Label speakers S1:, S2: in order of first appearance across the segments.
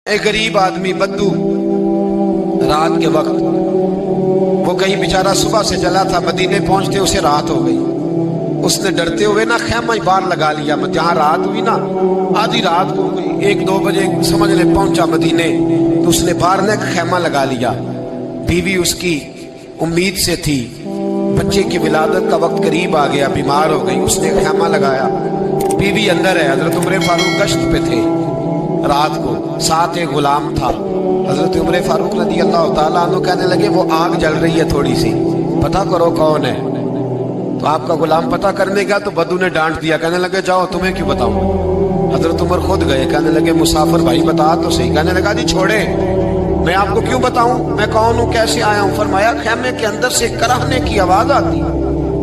S1: एक गरीब आदमी बद्दू रात के वक्त वो कहीं बेचारा सुबह से चला था, मदीने पहुंचते उसे रात हो गई। उसने डरते हुए ना खैमा बाहर लगा लिया। जहां रात हुई ना, आधी रात हो गई, 1-2 बजे समझ ले पहुंचा मदीने, तो उसने बाहर ने खैमा लगा लिया। बीवी उसकी उम्मीद से थी, बच्चे की विलादत का वक्त करीब आ गया, बीमार हो गई, उसने खैमा लगाया। बीवी अंदर है। हजरत उमर फारूक गश्त पे थे रात को, साथ एक गुलाम था। हजरत उमर फारूक रज़ी अल्लाह ताला अन्हु कहने लगे वो आग जल रही है थोड़ी सी, पता करो कौन है। तो आपका गुलाम पता करने गया तो बद्दू ने डांट दिया, कहने लगे जाओ, तुम्हें क्यों बताऊं। हजरत उमर खुद गए, कहने लगे मुसाफिर भाई बता तो सही। कहने लगा जी छोड़े, मैं आपको क्यों बताऊं, मैं कौन हूं, कैसे आया हूं। फरमाया खैमे के अंदर से कराहने की आवाज आती,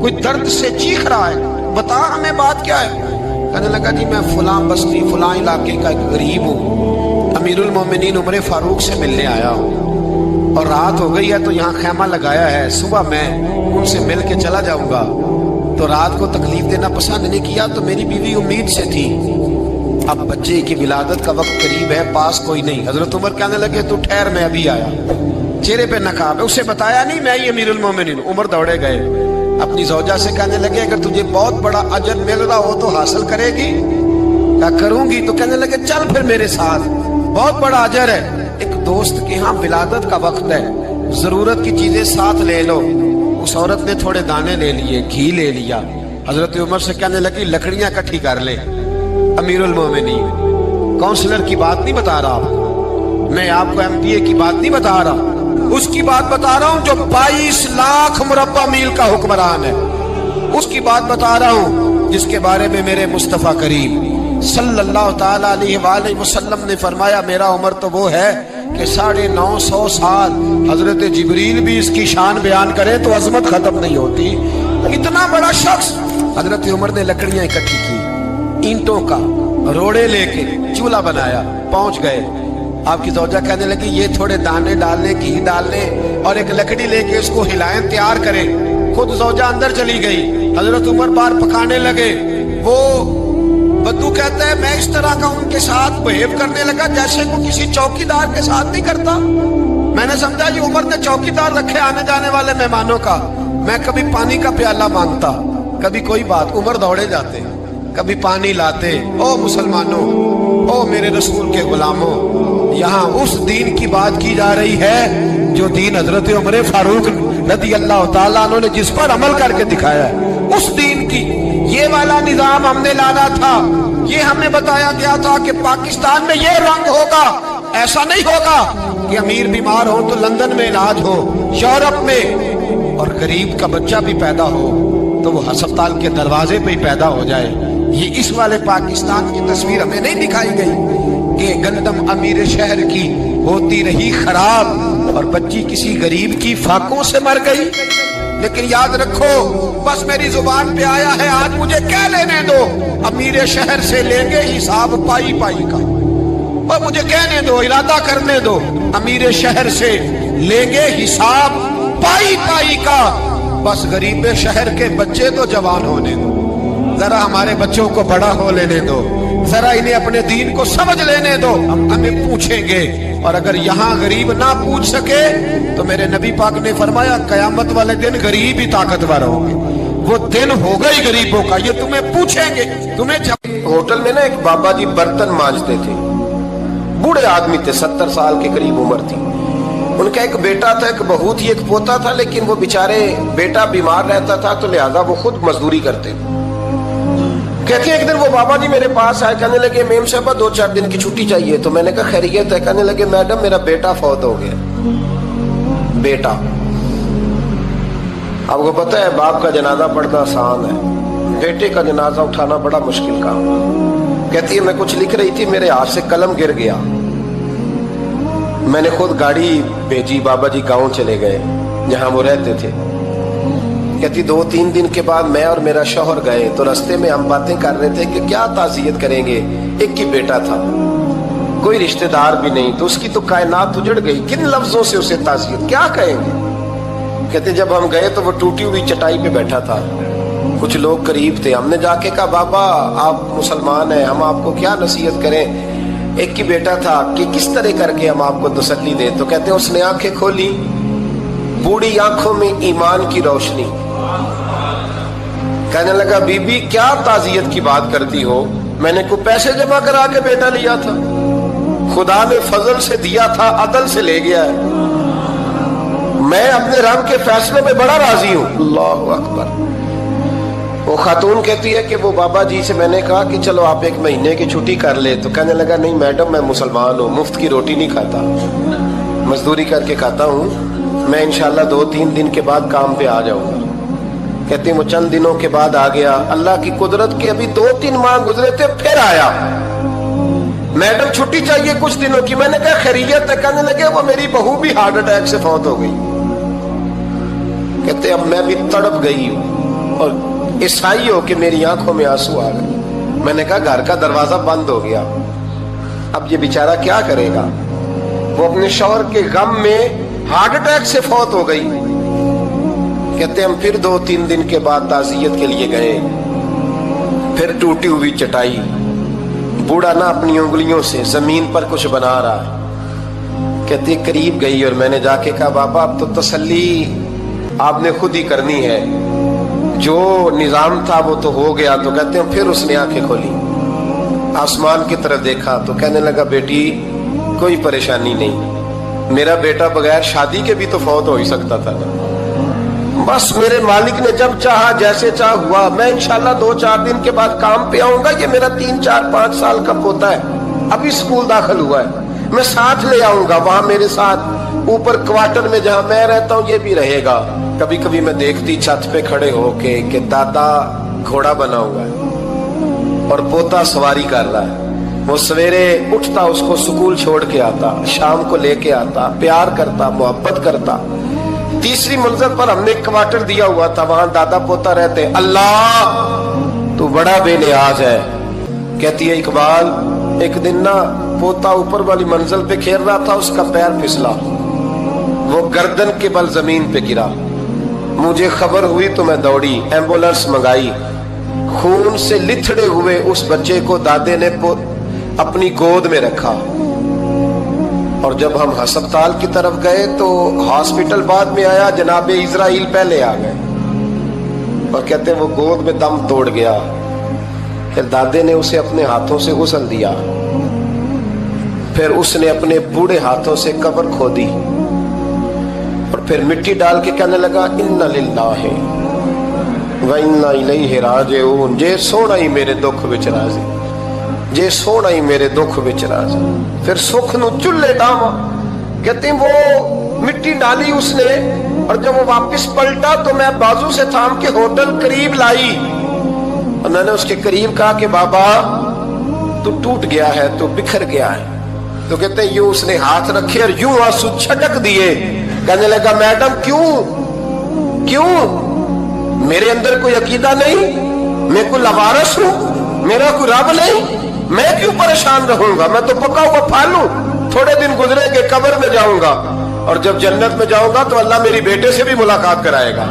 S1: कोई दर्द से चीख रहा है, बता हमें बात क्या है। कहने लगा जी मैं फलां बस्ती फलां इलाके का एक गरीब हूँ, अमीरुल मोमिनीन उमर फारूक से मिलने आया हूँ और रात हो गई है तो यहाँ खैमा लगाया है, सुबह मैं उनसे मिल के चला जाऊंगा। तो रात को तकलीफ देना पसंद नहीं किया, तो मेरी बीवी उम्मीद से थी, अब बच्चे की विलादत का वक्त करीब है, पास कोई नहीं। हजरत उमर कहने लगे तू ठहर, मैं अभी आया। चेहरे पे नकाब है, उसे बताया नहीं मैं ही अमीरुल मोमिनीन। उमर दौड़े गए, अपनी ज़ौजा से कहने लगे अगर तुझे बहुत बड़ा अजर मिल रहा हो तो हासिल करेगी। क्या करूंगी। तो कहने लगे चल फिर मेरे साथ, बहुत बड़ा अजर है। एक दोस्त के यहाँ विलादत का वक्त है, जरूरत की चीजें साथ ले लो। उस औरत ने थोड़े दाने ले लिए, घी ले लिया। हजरत उमर से कहने लगी लकड़ियां इकट्ठी कर ले। अमीरुल मोमिनीन, काउंसलर की बात नहीं बता रहा आपको, मैं आपको MPA की बात नहीं बता रहा, उसकी बात बता रहा हूं जो 22 लाख मुरब्बा मील का हुक्मरान है। उसकी बात बता रहा हूं जिसके बारे में मेरे मुस्तफा करीम सल्लल्लाहु ताला अलैहि वसल्लम ने फरमाया मेरा उम्र तो वो है कि 950 साल हजरत जिब्रील भी इसकी शान बयान करे तो अजमत खत्म नहीं होती। इतना बड़ा शख्स। हजरत उमर ने लकड़ियां इकट्ठी की, ईंटों का रोड़े लेके चूल्हा बनाया, पहुंच गए। आपकी ज़ौजा कहने लगी ये थोड़े दाने डालने, घी डालने और एक लकड़ी लेके इसको हिलाएं, तैयार करें। खुद ज़ौजा अंदर चली गई, हजरत उमर बाहर पकाने लगे। वो बद्दू कहता है मैं इस तरह का उनके साथ बिहेव करने लगा जैसे वो किसी चौकीदार के साथ नहीं करता। मैंने समझा जी उमर ने चौकीदार रखे आने जाने वाले मेहमानों का। मैं कभी पानी का प्याला मांगता, कभी कोई बात, उमर दौड़े जाते, कभी पानी लाते। ओ मुसलमानों, ओ मेरे रसूल के गुलामों, यहाँ उस दीन की बात की जा रही है जो दीन हजरत उमर फारूक रज़ी अल्लाह ताला अन्हु ने जिस पर अमल करके दिखाया है, उस दीन की। ये वाला निजाम हमने लाना था, ये हमें बताया गया था कि पाकिस्तान में ये रंग होगा, ऐसा नहीं होगा कि अमीर बीमार हो तो लंदन में इलाज हो, यूरोप में, और गरीब का बच्चा भी पैदा हो तो वो अस्पताल के दरवाजे पे ही पैदा हो जाए। ये इस वाले पाकिस्तान की तस्वीर हमें नहीं दिखाई गई कि गंदम अमीर शहर की होती रही खराब और बच्ची किसी गरीब की फाकों से मर गई। लेकिन याद रखो, बस मेरी जुबान पे आया है, आज मुझे क्या लेने दो, अमीर शहर से लेंगे हिसाब पाई पाई का। और मुझे कहने दो, इरादा करने दो, अमीर शहर से लेंगे हिसाब पाई पाई का। बस गरीब शहर के बच्चे तो जवान होने दो, जरा हमारे बच्चों को बड़ा हो लेने दो, जरा इन्हें अपने दीन को समझ लेने दो, हम हमें पूछेंगे। और अगर यहाँ गरीब ना पूछ सके तो मेरे नबी पाक ने फरमाया कयामत वाले दिन गरीब ही ताकतवर होंगे। वो दिन होगा ही गरीबों का, ये तुम्हें पूछेंगे। तुम्हें
S2: होटल में ना एक बाबा जी बर्तन मांजते थे, बूढ़े आदमी थे, 70 साल के करीब उम्र थी। उनका एक बेटा था, एक बहू थी, एक पोता था, लेकिन वो बेचारे बेटा बीमार रहता था तो लिहाजा वो खुद मजदूरी करते थे। कहते एक दिन वो बाबा जी मेरे पास आए, कहने लगे मेम साहब 2-4 दिन की छुट्टी चाहिए। तो मैंने कहा खैरियत है। कहने लगे मैडम मेरा बेटा फौत हो गया। बेटा, आपको पता है बाप का जनाजा पढ़ना आसान है, बेटे का जनाजा उठाना बड़ा मुश्किल काम। कहती है मैं कुछ लिख रही थी, मेरे हाथ से कलम गिर गया, मैंने खुद गाड़ी भेजी, बाबा जी गाँव चले गए जहाँ वो रहते थे। कहती 2-3 दिन के बाद मैं और मेरा शौहर गए तो रास्ते में हम बातें कर रहे थे कि क्या ताज़ियत करेंगे। एक ही बेटा था, कोई रिश्तेदार भी नहीं, तो उसकी तो कायनात उजड़ गई, किन लफ्जों से उसे ताज़ियत क्या कहेंगे। कहते जब हम गए तो वो टूटी हुई चटाई पे बैठा था, कुछ लोग करीब थे, हमने जाके कहा बाबा आप मुसलमान हैं, हम आपको क्या नसीहत करें। एक ही बेटा था कि किस तरह करके हम आपको तसल्ली दें। तो कहते हैं उसने आंखें खोली, बूढ़ी आंखों में ईमान की रोशनी। कहने लगा बीबी क्या ताजियत की बात करती हो, मैंने को पैसे जमा करा के बेटा लिया था, खुदा ने फजल से दिया था, अदल से ले गया है, मैं अपने रब के फैसले में बड़ा राजी हूं। अल्लाह अकबर। वो खातून कहती है कि वो बाबा जी से मैंने कहा कि चलो आप 1 महीने की छुट्टी कर ले। तो कहने लगा नहीं मैडम, मैं मुसलमान हूँ, मुफ्त की रोटी नहीं खाता, मजदूरी करके खाता हूँ, मैं इंशाल्लाह 2-3 दिन के बाद काम पे आ जाऊंगा। कहती वो चंद दिनों के बाद आ गया। अल्लाह की कुदरत के अभी 2-3 माह गुजरे थे, फिर आया, मैडम छुट्टी चाहिए कुछ दिनों की। मैंने कहा खैरियत है? कहने लगे वो मेरी बहू भी हार्ट अटैक से फौत हो गई। कहते अब मैं भी तड़प गई हूं और ईसाई हो कि मेरी आंखों में आंसू आ गए। मैंने कहा घर का दरवाजा बंद हो गया, अब ये बेचारा क्या करेगा। वो अपने शौहर के गम में हार्ट अटैक से फौत हो गई। कहते हम फिर 2-3 दिन के बाद ताज़ियत के लिए गए, फिर टूटी हुई चटाई, बूढ़ा ना अपनी उंगलियों से जमीन पर कुछ बना रहा है। कहते करीब गई और मैंने जाके कहा बाबा अब तो तसल्ली आपने खुद ही करनी है, जो निजाम था वो तो हो गया। तो कहते हैं फिर उसने आंखें खोली, आसमान की तरफ देखा तो कहने लगा बेटी कोई परेशानी नहीं, मेरा बेटा बगैर शादी के भी तो फौत हो ही सकता था ना, बस मेरे मालिक ने जब चाहा जैसे चाह हुआ, मैं इंशाल्लाह 2-4 दिन के बाद काम पे आऊंगा। ये मेरा 3-4-5 साल का पोता है, अभी स्कूल दाखिल हुआ है, मैं साथ ले आऊंगा, वहां मेरे साथ ऊपर क्वार्टर में जहां मैं रहता हूं ये भी रहेगा। कभी कभी मैं देखती छत पे खड़े होके कि दादा घोड़ा बना हुआ है और पोता सवारी कर रहा है। वो सवेरे उठता, उसको स्कूल छोड़ के आता, शाम को लेके आता, प्यार करता, मोहब्बत करता। तीसरी मंजिल पर हमने क्वार्टर दिया हुआ था, वहां दादा पोता रहते। अल्लाह तू बड़ा बेनियाज है। कहती है इकबाल एक दिन ना पोता ऊपर वाली मंजिल पे खेल रहा था, उसका पैर फिसला, वो गर्दन के बल जमीन पे गिरा। मुझे खबर हुई तो मैं दौड़ी, एम्बुलेंस मंगाई। खून से लिथड़े हुए उस बच्चे को दादे ने अपनी गोद में रखा और जब हम अस्पताल की तरफ गए तो हॉस्पिटल बाद में आया, जनाबे इजराइल पहले आ गए और कहते वो गोद में दम तोड़ गया। फिर दादे ने उसे अपने हाथों से गुसल दिया, फिर उसने अपने बूढ़े हाथों से कब्र खोदी और फिर मिट्टी डाल के कहने लगा इन्ना लिल्लाहि व इन्ना इलैहि राजिऊन। जे सोना ही मेरे दुख विच राजी, जे सोना ही मेरे दुख विच राजी। फिर सुख नु चुल्ले डावा। कहते वो मिट्टी डाली उसने और जब वो वापस पलटा तो मैं बाजू से थाम के होटल करीब लाई और मैंने उसके करीब कहा कि बाबा तू टूट गया है, तू बिखर गया है। तो कहते यूं उसने हाथ रखे और यूं आंसू छटक दिए। कहने लगा मैडम क्यों क्यों, मेरे अंदर कोई अकीदा नहीं, मैं कोई लवारस हूं, मेरा कोई रब नहीं, मैं क्यों परेशान रहूंगा, मैं तो पका हुआ फालू। थोड़े दिन गुजरेंगे कब्र में जाऊंगा और जब जन्नत में जाऊंगा तो अल्लाह मेरी बेटे से भी मुलाकात कराएगा,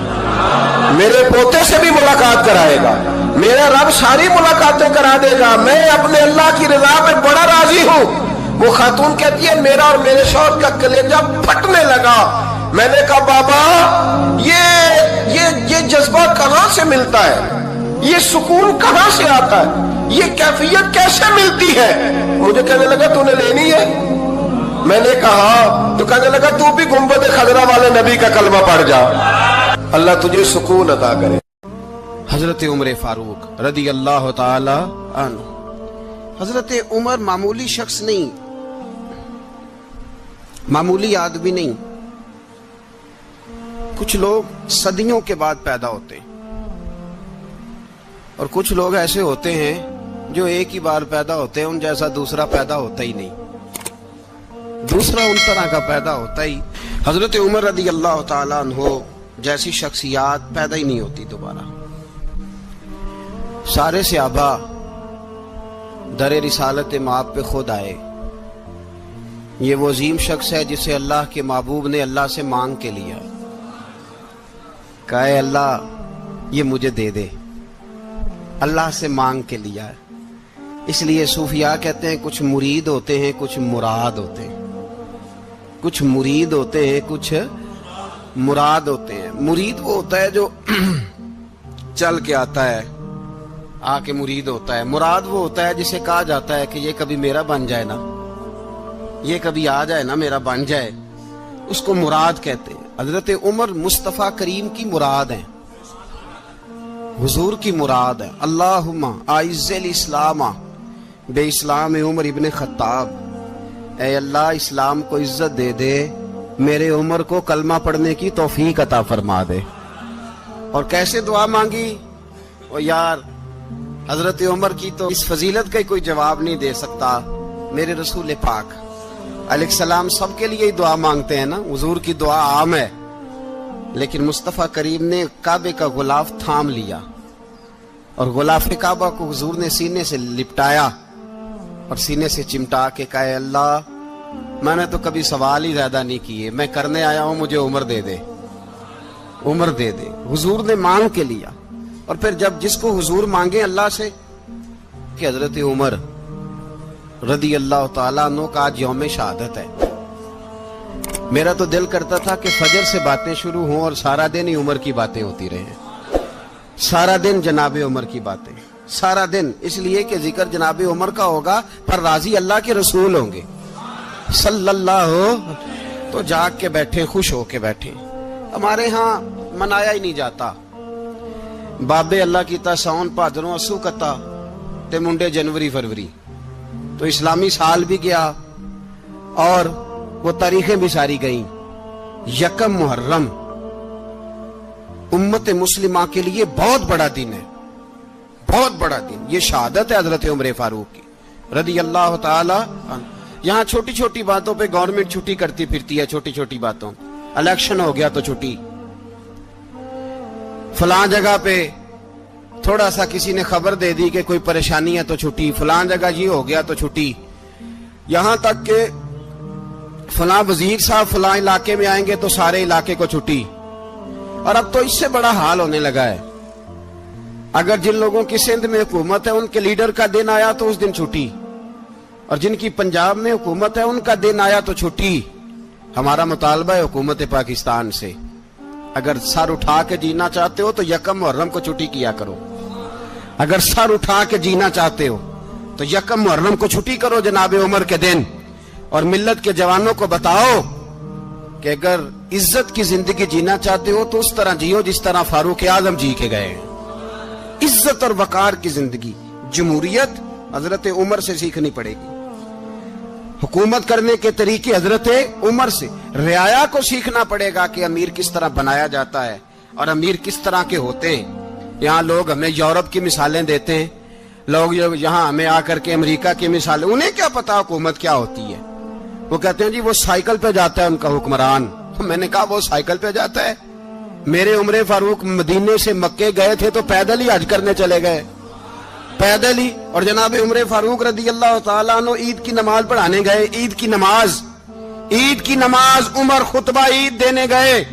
S2: मेरे पोते से भी मुलाकात कराएगा, मेरा रब सारी मुलाकातें करा देगा। मैं अपने अल्लाह की रजा में बड़ा राजी हूं। वो खातून कहती है मेरा और मेरे शौहर का कलेजा फटने लगा। मैंने कहा बाबा ये जज्बा कहां से मिलता है, ये सुकून कहां से आता है, ये कैफियत कैसे मिलती है। मुझे कहने लगा तूने लेनी है। मैंने कहा तो कहने लगा तू भी गुंबद खजरा वाले नबी का कलमा पढ़ जा, अल्लाह तुझे सुकून अता करे।
S1: हजरत उमर फारूक रदी अल्लाह ताला अन्हु। हजरत उमर मामूली शख्स नहीं, मामूली आदमी नहीं। कुछ लोग सदियों के बाद पैदा होते हैं और कुछ लोग ऐसे होते हैं जो एक ही बार पैदा होते हैं, उन जैसा दूसरा पैदा होता ही नहीं, दूसरा उन तरह का पैदा होता ही। हजरत उमर रदी अल्लाह ताला अन्हु जैसी शख्सियत पैदा ही नहीं होती दोबारा। सारे सहाबा दर रिसालत माप पे खुद आए। ये वो अजीम शख्स है जिसे अल्लाह के महबूब ने अल्लाह से मांग के लिया, कहा अल्लाह ये मुझे दे दे, अल्लाह से मांग के लिया। اس لیے صوفیاء کہتے ہیں کچھ مرید ہوتے ہیں کچھ مراد ہوتے ہیں، کچھ مرید ہوتے ہیں کچھ مراد ہوتے ہیں۔ مرید وہ ہوتا ہے جو چل کے آتا ہے، آ کے مرید ہوتا ہے۔ مراد وہ ہوتا ہے جسے کہا جاتا ہے کہ یہ کبھی میرا بن جائے نا، یہ کبھی آ جائے نا، میرا بن جائے، اس کو مراد کہتے ہیں۔ حضرت عمر مصطفیٰ کریم کی مراد ہیں، حضور کی مراد ہے۔ اللہم اعز الاسلام بے اسلام عمر ابن خطاب، اے اللہ اسلام کو عزت دے دے، میرے عمر کو کلمہ پڑھنے کی توفیق عطا فرما دے۔ اور کیسے دعا مانگی؟ اور یار حضرت عمر کی تو اس فضیلت کا کوئی جواب نہیں دے سکتا، میرے رسول پاک علیہ السلام سب کے لیے ہی دعا مانگتے ہیں نا، حضور کی دعا عام ہے، لیکن مصطفیٰ کریم نے کعبے کا غلاف تھام لیا اور غلاف کعبہ کو حضور نے سینے سے لپٹایا اور سینے سے چمٹا کے کہا اے اللہ میں نے تو کبھی سوال ہی زیادہ نہیں کیے، میں کرنے آیا ہوں، مجھے عمر دے دے، عمر دے دے۔ حضور نے مانگ کے لیا۔ اور پھر جب جس کو حضور مانگے اللہ سے کہ حضرت عمر رضی اللہ تعالیٰ عنہ کا آج یوم شہادت ہے، میرا تو دل کرتا تھا کہ فجر سے باتیں شروع ہوں اور سارا دن ہی عمر کی باتیں ہوتی رہیں، سارا دن جناب عمر کی باتیں، سارا دن، اس لیے کہ ذکر جناب عمر کا ہوگا پر راضی اللہ کے رسول ہوں گے صلی اللہ ہو، تو جاگ کے بیٹھے، خوش ہو کے بیٹھے۔ ہمارے ہاں منایا ہی نہیں جاتا، بابے اللہ کی تا ساؤن بھادروں اسو کتا تے منڈے جنوری فروری، تو اسلامی سال بھی گیا اور وہ تاریخیں بھی ساری گئیں۔ یکم محرم امت مسلمہ کے لیے بہت بڑا دن ہے، بہت بڑا دن، یہ شہادت ہے حضرت عمر فاروق کی رضی اللہ تعالی عنہ۔ یہاں چھوٹی چھوٹی باتوں پہ گورنمنٹ چھٹی کرتی پھرتی ہے، چھوٹی چھوٹی باتوں، الیکشن ہو گیا تو چھٹی، فلاں جگہ پہ تھوڑا سا کسی نے خبر دے دی کہ کوئی پریشانی ہے تو چھٹی، فلاں جگہ یہ ہو گیا تو چھٹی، یہاں تک کہ فلاں وزیر صاحب فلاں علاقے میں آئیں گے تو سارے علاقے کو چھٹی۔ اور اب تو اس سے بڑا حال ہونے لگا ہے، اگر جن لوگوں کی سندھ میں حکومت ہے ان کے لیڈر کا دن آیا تو اس دن چھٹی، اور جن کی پنجاب میں حکومت ہے ان کا دن آیا تو چھٹی۔ ہمارا مطالبہ ہے حکومت پاکستان سے، اگر سر اٹھا کے جینا چاہتے ہو تو یکم محرم کو چھٹی کیا کرو، اگر سر اٹھا کے جینا چاہتے ہو تو یکم محرم کو چھٹی کرو جناب عمر کے دن، اور ملت کے جوانوں کو بتاؤ کہ اگر عزت کی زندگی جینا چاہتے ہو تو اس طرح جیو جس طرح فاروق اعظم جی کے گئے، عزت اور وقار کی زندگی۔ جمہوریت حضرت عمر سے سیکھنی پڑے گی، حکومت کرنے کے طریقے حضرت عمر سے، رعایا کو سیکھنا پڑے گا کہ امیر کس طرح بنایا جاتا ہے اور امیر کس طرح کے ہوتے ہیں۔ یہاں لوگ ہمیں یورپ کی مثالیں دیتے ہیں، لوگ یہاں ہمیں آ کر کے امریکہ کی مثالیں، انہیں کیا پتا حکومت کیا ہوتی ہے؟ وہ کہتے ہیں جی وہ سائیکل پہ جاتا ہے ان کا حکمران۔ میں نے کہا وہ سائیکل پہ جاتا ہے؟ میرے عمر فاروق مدینے سے مکے گئے تھے تو پیدل ہی حج کرنے چلے گئے، پیدل ہی۔ اور جناب عمر فاروق رضی اللہ تعالیٰ عنہ عید کی نماز پڑھانے گئے، عید کی نماز عمر خطبہ عید دینے گئے۔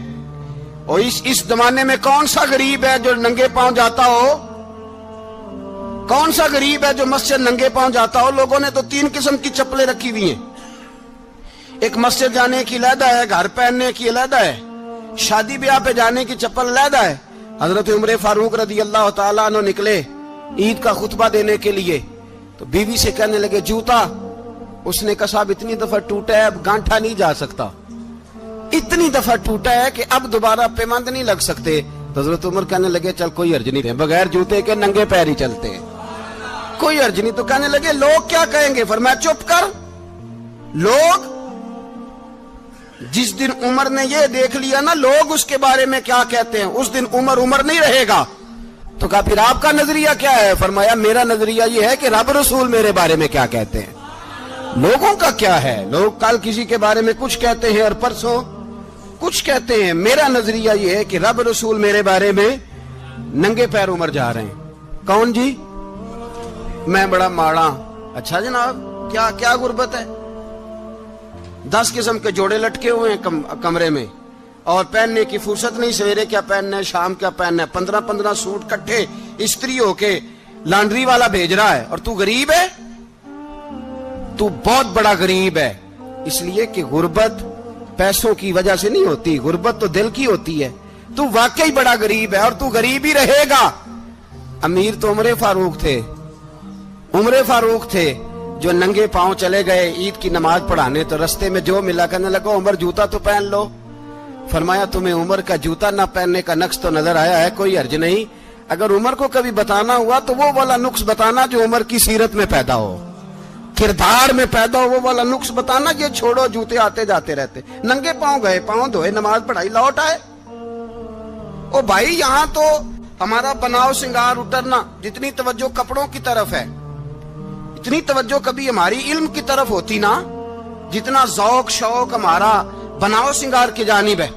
S1: اور اس زمانے میں کون سا غریب ہے جو ننگے پاؤں جاتا ہو؟ کون سا غریب ہے جو مسجد ننگے پاؤں جاتا ہو؟ لوگوں نے تو 3 قسم کی چپلیں رکھی ہوئی ہیں، ایک مسجد جانے کی علیحدہ ہے، گھر پہننے کی علیحدہ ہے، شادی بیاہ پہ جانے کی چپل علیحدہ ہے۔ حضرت عمر فاروق رضی اللہ تعالیٰ عنہ نکلے عید کا خطبہ دینے کے لیے تو بیوی سے کہنے لگے جوتا، اس نے کہا صاحب اتنی دفعہ ٹوٹا ہے اب گانٹھا نہیں جا سکتا، اتنی دفعہ ٹوٹا ہے کہ اب دوبارہ پیمند نہیں لگ سکتے۔ تو حضرت عمر کہنے لگے چل کوئی حرج نہیں ہے، بغیر جوتے کے ننگے پیر ہی چلتے ہیں، کوئی حرج نہیں۔ تو کہنے لگے لوگ کیا کہیں گے؟ فرمایا چپ کر، لوگ جس دن عمر نے یہ دیکھ لیا نا لوگ اس کے بارے میں کیا کہتے ہیں، اس دن عمر نہیں رہے گا۔ تو کہا پھر آپ کا نظریہ کیا ہے؟ فرمایا میرا نظریہ یہ ہے کہ رب رسول میرے بارے میں کیا کہتے ہیں، لوگوں کا کیا ہے؟ لوگ کل کسی کے بارے میں کچھ کہتے ہیں اور پرسوں کچھ کہتے ہیں، میرا نظریہ یہ ہے کہ رب رسول میرے بارے میں ننگے پیر عمر جا رہے ہیں۔ کون جی؟ میں بڑا ماڑا۔ اچھا جناب کیا غربت ہے؟ 10 قسم کے جوڑے لٹکے ہوئے ہیں کمرے میں اور پہننے کی فرصت نہیں، سویرے کیا پہننا ہے، شام کیا پہننا ہے، 15 سوٹ کٹھے استری ہو کے لانڈری والا بھیج رہا ہے اور تو غریب ہے۔ तू बहुत बड़ा गरीब है। इसलिए कि गुर्बत पैसों की वजह से नहीं होती, गुर्बत तो दिल की होती है। तू वाकई बड़ा गरीब है और तू गरीब ही रहेगा। अमीर तो उमर फारूक थे, उमर फारूक थे जो नंगे पांव चले गए ईद की नमाज पढ़ाने, तो रस्ते में जो मिला कहने लगा उमर जूता तो पहन लो। फरमाया तुम्हें उमर का जूता ना पहनने का नक्श तो नजर आया है, कोई हर्ज नहीं। अगर उमर को कभी बताना हुआ तो वो वाला नुक्स बताना जो उमर की सीरत में पैदा हो, किरदार में पैदा हो, वो वाला नुक्स बताना। ये छोड़ो जूते आते जाते रहते, नंगे पांव गए, पांव धोए, नमाज पढ़ाई, लौट आए। ओ भाई यहां तो हमारा बनाव श्रृंगार उतरना, जितनी तवज्जो कपड़ों की तरफ है, इतनी तवज्जो कभी हमारी इल्म की तरफ होती ना, जितना जौक शौक हमारा बनाव श्रृंगार की जानिब है,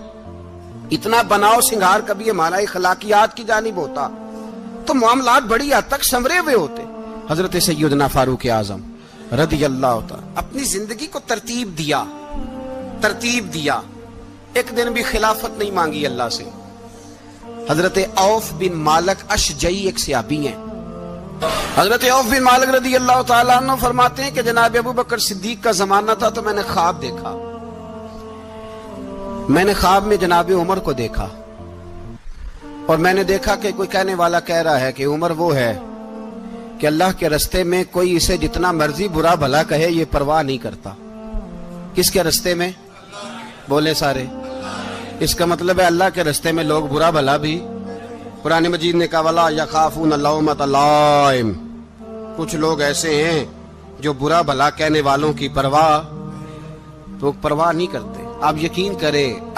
S1: इतना बनाव श्रृंगार कभी हमारा इखलाकियात की जानिब होता तो मामलात बड़ी हद तक संवरे हुए होते। हजरत सैयदना फारूक आजम रदी अल्लाह तआला अपनी जिंदगी को तरतीब दिया। एक दिन भी खिलाफत नहीं मांगी अल्लाह से। हजरत औफ बिन मालिक अशजई एक सहाबी हैं। हजरत औफ बिन मालिक रदी अल्लाह तआला अन्हु फरमाते हैं कि जनाब अबू बकर सिद्दीक का जमाना था तो मैंने ख्वाब देखा। मैंने ख्वाब में जनाब उमर को देखा और मैंने देखा कि कोई कहने वाला कह रहा है कि उमर वो है कि अल्लाह के रास्ते में कोई इसे जितना मर्जी बुरा भला कहे ये परवाह नहीं करता। किसके रास्ते में? बोले सारे। इसका मतलब है अल्लाह के रास्ते में लोग बुरा भला भी, कुरान मजीद ने कहा वला यखाफून लौमत लाइम, कुछ लोग ऐसे हैं जो बुरा भला कहने वालों की परवाह नहीं करते। आप यकीन करें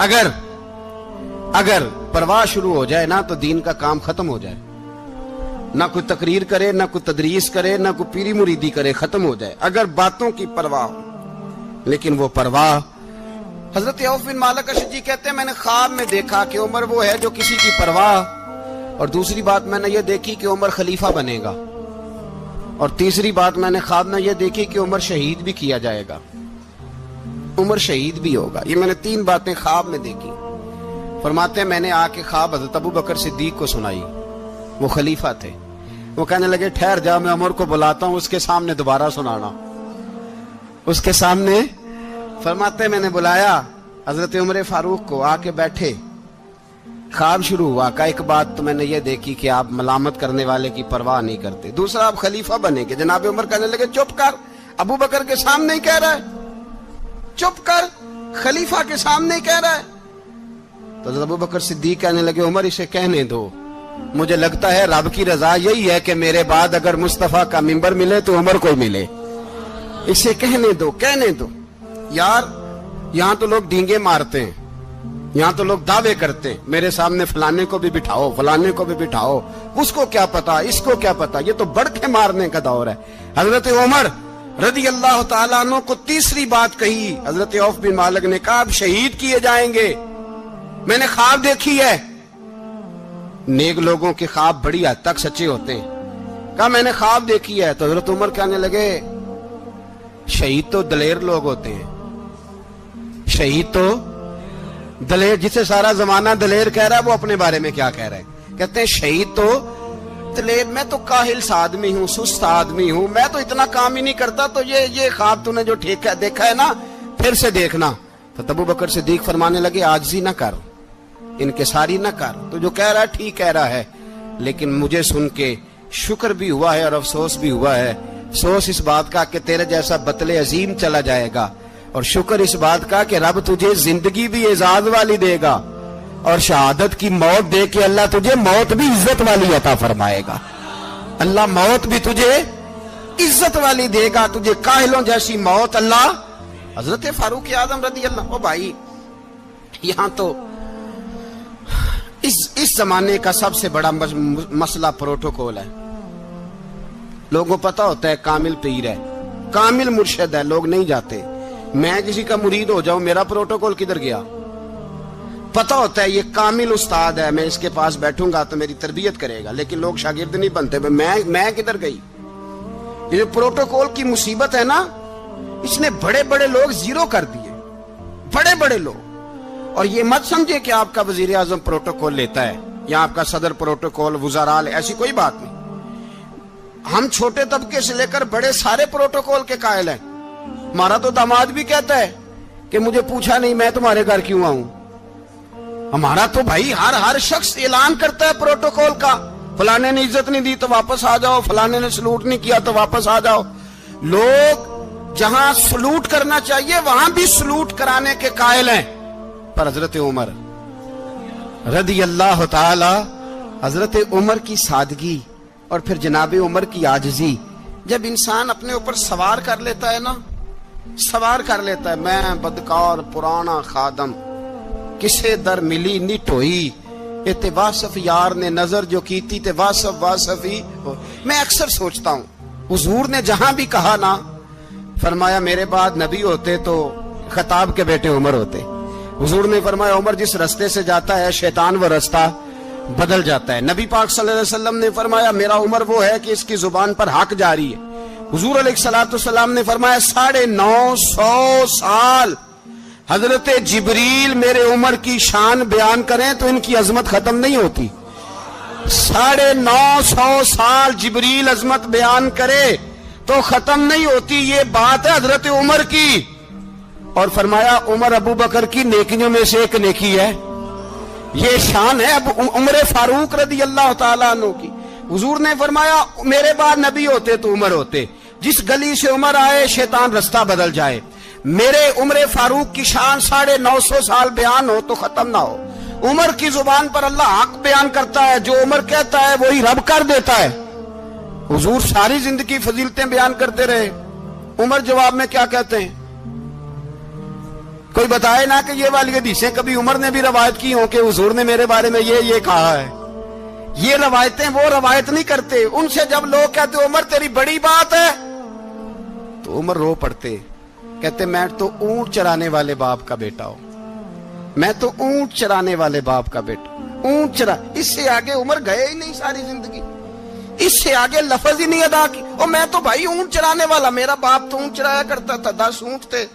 S1: अगर परवाह शुरू हो जाए ना तो दीन का काम खत्म हो जाए। ना कोई तकरीर करे, ना कोई तदरीस करे, ना कोई पीरी मुरीदी करे, खत्म हो जाए अगर बातों की परवाह हो। लेकिन वो परवाह, हजरत औफ बिन मालिक अशजी कहते हैं मैंने ख्वाब में देखा कि उमर वो है जो किसी की परवाह, और दूसरी बात मैंने ये देखी कि उमर खलीफा बनेगा, और तीसरी बात मैंने ख्वाब में ये देखी कि उमर शहीद भी किया जाएगा, उमर शहीद भी होगा। ये मैंने तीन बातें ख्वाब में देखी। फरमाते हैं मैंने आके ख्वाब हजरत अबू बकर सिद्दीक को सुनाई, वो खलीफा थे। वो कहने लगे ठहर जा, मैं उमर को बुलाता हूं, उसके सामने दोबारा सुनाना। उसके सामने फरमाते मैंने बुलाया हजरत उमर फारूक को, आके बैठे, ख्वाब शुरू हुआ। का एक बात तो मैंने ये देखी कि आप मलामत करने वाले की परवाह नहीं करते, दूसरा आप खलीफा बनेंगे। जनाब उमर कहने लगे चुप कर, अबू बकर के सामने ही कह रहा है, चुप कर, खलीफा के सामने ही कह रहा है। तो अबू बकर सिद्दीक कहने लगे उमर इसे कहने दो, मुझे लगता है रब की रजा यही है कि मेरे बाद अगर मुस्तफा का मिंबर मिले तो उमर को मिले, इसे कहने दो, कहने दो। यार यहां तो लोग डींगे मारते हैं, यहां तो लोग दावे करते हैं, मेरे सामने फलाने को भी बिठाओ, फलाने को भी बिठाओ, उसको क्या पता, इसको क्या पता, ये तो बढ़के मारने का दौर है। हजरत उमर रदी अल्लाह तआला अन्हु को तीसरी बात कही। हजरत औफ बिन मालिक ने कहा आप शहीद किए जाएंगे, मैंने ख्वाब देखी है। नेक लोगों के ख्वाब बड़ी हद तक सच्चे होते हैं। कहा मैंने ख्वाब देखी है। तो हजरत उमर कहने लगे शहीद तो दलेर लोग होते हैं, शहीद तो दलेर, जिसे सारा जमाना दलेर कह रहा है वो अपने बारे में क्या कह रहा है? कहते हैं शहीद तो दलेर, मैं तो काहिल सा आदमी हूँ, सुस्त आदमी हूँ, मैं तो इतना काम ही नहीं करता, तो ये ख्वाब तूने जो ठीक है देखा है ना, फिर से देखना। तो अबू बकर सिद्दीक फरमाने लगे आजिज़ी न कर, इनकिसारी न कर, तो जो कह रहा है ठीक कह रहा है, लेकिन मुझे सुन के शुक्र भी हुआ है और अफसोस भी हुआ है। अफसोस इस बात का कि तेरे जैसा बतले अजीम चला जाएगा, और शुक्र इस बात का कि रब तुझे जिंदगी भी एजाज वाली देगा, और शहादत की मौत दे के अल्लाह तुझे मौत भी इज्जत वाली अता फरमाएगा। अल्लाह मौत भी तुझे इज्जत वाली देगा, तुझे काहिलों जैसी मौत अल्लाह। हजरत फारूक आजम रदी अल्लाह, ओ भाई यहां तो इस जमाने का सबसे बड़ा मसला प्रोटोकॉल है। लोगों को पता होता है कामिल पीर है, कामिल मुर्शिद है, लोग नहीं जाते। मैं किसी का मुरीद हो जाऊं, मेरा प्रोटोकॉल किधर गया? पता होता है ये कामिल उस्ताद है, मैं इसके पास बैठूंगा तो मेरी तरबियत करेगा, लेकिन लोग शागिर्द नहीं बनते। मैं किधर गई? ये जो प्रोटोकॉल की मुसीबत है ना, इसने बड़े बड़े लोग जीरो कर दिए, बड़े बड़े लोग। और ये मत समझे कि आपका वजीर आजम प्रोटोकॉल लेता है या आपका सदर प्रोटोकॉल, वुज़ारा, ऐसी कोई बात नहीं। हम छोटे तबके से लेकर बड़े सारे प्रोटोकॉल के कायल हैं। हमारा तो दामाद भी कहता है कि मुझे पूछा नहीं मैं तुम्हारे घर क्यों आऊं। हमारा तो भाई हर शख्स ऐलान करता है प्रोटोकॉल का, फलाने ने इज्जत नहीं दी तो वापस आ जाओ, फलाने ने सलूट नहीं किया तो वापस आ जाओ। लोग जहां सलूट करना चाहिए वहां भी सलूट कराने के कायल हैं। पर हजरत उमर रदी अल्लाह ताला, हजरत उमर की सादगी और फिर जनाब उमर की आजिजी, जब इंसान अपने ऊपर सवार कर लेता है ना, सवार कर लेता है, मैं बदकार पुराना खादम किसे दर मिली नी टोई, इते वासफ यार ने नजर जो की थी ते वासफ वासफ ही। मैं अक्सर सोचता हूं हुजूर ने जहां भी कहा ना, फरमाया मेरे बाद नबी होते तो खताब के बेटे उमर होते। हुजूर ने फरमाया उमर जिस रास्ते से जाता है शैतान वो रास्ता बदल जाता है। नबी पाक सल्लल्लाहु अलैहि वसल्लम ने फरमाया मेरा उमर वो है कि इसकी जुबान पर हक जारी है। हुजूर अलैहिस्सलाम ने फरमाया 950 साल हजरत जिब्रील मेरे उमर की शान बयान करें तो इनकी अजमत खत्म नहीं होती। 950 साल जिब्रील अजमत बयान करे तो खत्म नहीं होती। ये बात है हजरत उमर की। और फरमाया उमर अबू बकर की नेकियों में से एक नेकी है, ये शान है अब उमर फारूक रदी अल्लाह ताला अन्हु की। हुजूर ने फरमाया मेरे बाद नबी होते तो उमर होते, जिस गली से उमर आए शैतान रास्ता बदल जाए। मेरे उमर फारूक की शान 950 साल बयान हो तो खत्म ना हो। उमर की जुबान पर अल्लाह हक बयान करता है, जो उमर कहता है वही रब कर देता है। हुजूर सारी जिंदगी फजीलतें बयान करते रहे, उमर जवाब में क्या कहते हैं? कोई बताए ना कि ये वाली हदीसें कभी उमर ने भी रवायत की हो कि हुजूर ने मेरे बारे में ये कहा है। ये रवायतें वो रवायत नहीं करते। उनसे जब लोग कहते उमर तेरी बड़ी बात है तो उमर रो पड़ते, कहते मैं तो ऊंट चराने वाले बाप का बेटा हूं, मैं तो ऊंट चराने वाले बाप का बेटा, ऊंट चरा। इससे आगे उमर गए ही नहीं सारी जिंदगी, इससे आगे लफ्ज ही नहीं अदा की। और मैं तो भाई ऊंट चराने वाला, मेरा बाप तो ऊंट चराया करता था, 10 ऊंट थे,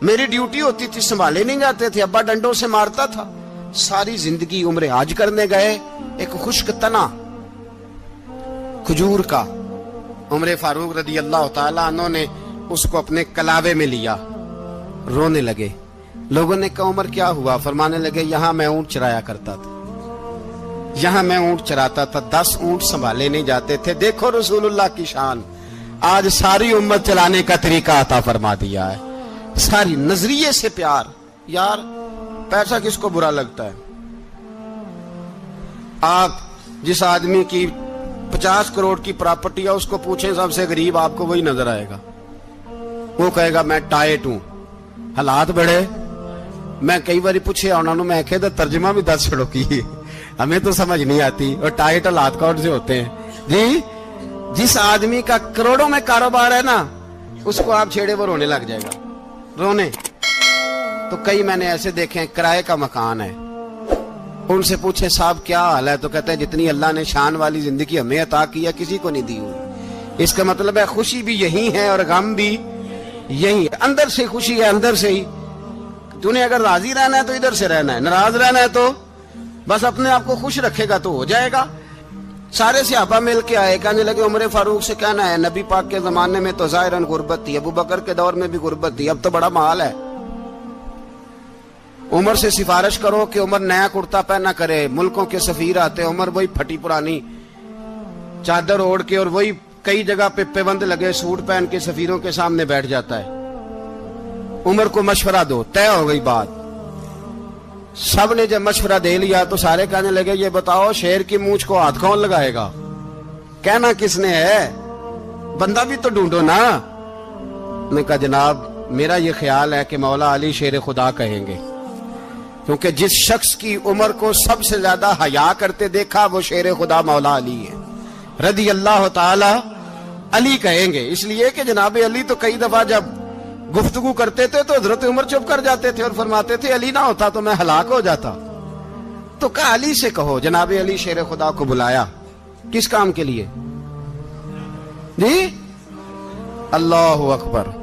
S1: मेरी ड्यूटी होती थी, संभाले नहीं जाते थे, अब्बा डंडों से मारता था। सारी जिंदगी उम्र हाज करने गए, एक खुश्क तना खजूर का उमर फारूक रदी अल्लाह ताला अन्हु ने उसको अपने कलावे में लिया, रोने लगे। लोगों ने कहा उमर क्या हुआ? फरमाने लगे यहां मैं ऊंट चराया करता था, यहां मैं ऊंट चराता था, 10 ऊंट संभाले नहीं जाते थे। देखो रसूलुल्लाह की शान, आज सारी उम्मत चलाने का तरीका अता फरमा दिया है। सारी नजरिए से प्यार। यार पैसा किसको बुरा लगता है? आप जिस आदमी की 50 करोड़ की प्रॉपर्टी है उसको पूछें सबसे गरीब, आपको वही नजर आएगा। वो कहेगा मैं टाइट हूं, हालात बड़े। मैं कई बार पूछे उन्होंने, मैं कहता तर्जमा भी 10 छड़ो की, हमें तो समझ नहीं आती। और टाइट हालात कौन से होते हैं जी? जिस आदमी का करोड़ों में कारोबार है ना, उसको आप छेड़े वो रोने लग जाएगा, रोने। तो कई मैंने ऐसे देखे हैं, किराए का मकान है, उनसे पूछे साहब क्या हाल है, तो कहते हैं जितनी अल्लाह ने शान वाली जिंदगी हमें अता की है किसी को नहीं दी हुई। इसका मतलब है खुशी भी यही है और गम भी यही है। अंदर से खुशी है, अंदर से ही। तूने अगर राजी रहना है तो इधर से रहना है, नाराज रहना है तो बस अपने आप को खुश रखेगा तो हो जाएगा। सारे सहाबा मिल के आए, कहने लगे उमर फारूक से कहना है नबी पाक के जमाने में तो जाहिरन गुर्बत थी, अबू बकर के दौर में भी गुर्बत थी, अब तो बड़ा माल है। उमर से सिफारिश करो कि उमर नया कुर्ता पहना करे। मुल्कों के सफीर आते, उमर वही फटी पुरानी चादर ओढ़ के और वही कई जगह पे पेबंद लगे सूट पहन के सफीरों के सामने बैठ जाता है। उमर को मशवरा दो, तय हो गई बात। सब ने जब मशवरा दे लिया तो सारे कहने लगे ये बताओ शेर की मूंछ को हाथ कौन लगाएगा? कहना किसने है, बंदा भी तो ढूंढो ना। ने कहा जनाब मेरा ये ख्याल है कि मौला अली शेर खुदा कहेंगे, क्योंकि जिस शख्स की उम्र को सबसे ज्यादा हया करते देखा वो शेर खुदा मौला अली है रदी अल्लाह ताला। अली कहेंगे इसलिए कि जनाब अली तो कई दफा जब गुफ्तगू करते थे तो हजरत उमर चुप कर जाते थे और फरमाते थे अली ना होता तो मैं हलाक हो जाता। तो कहा अली से कहो। जनाब अली शेर खुदा को बुलाया, किस काम के लिए जी? अल्लाह अकबर।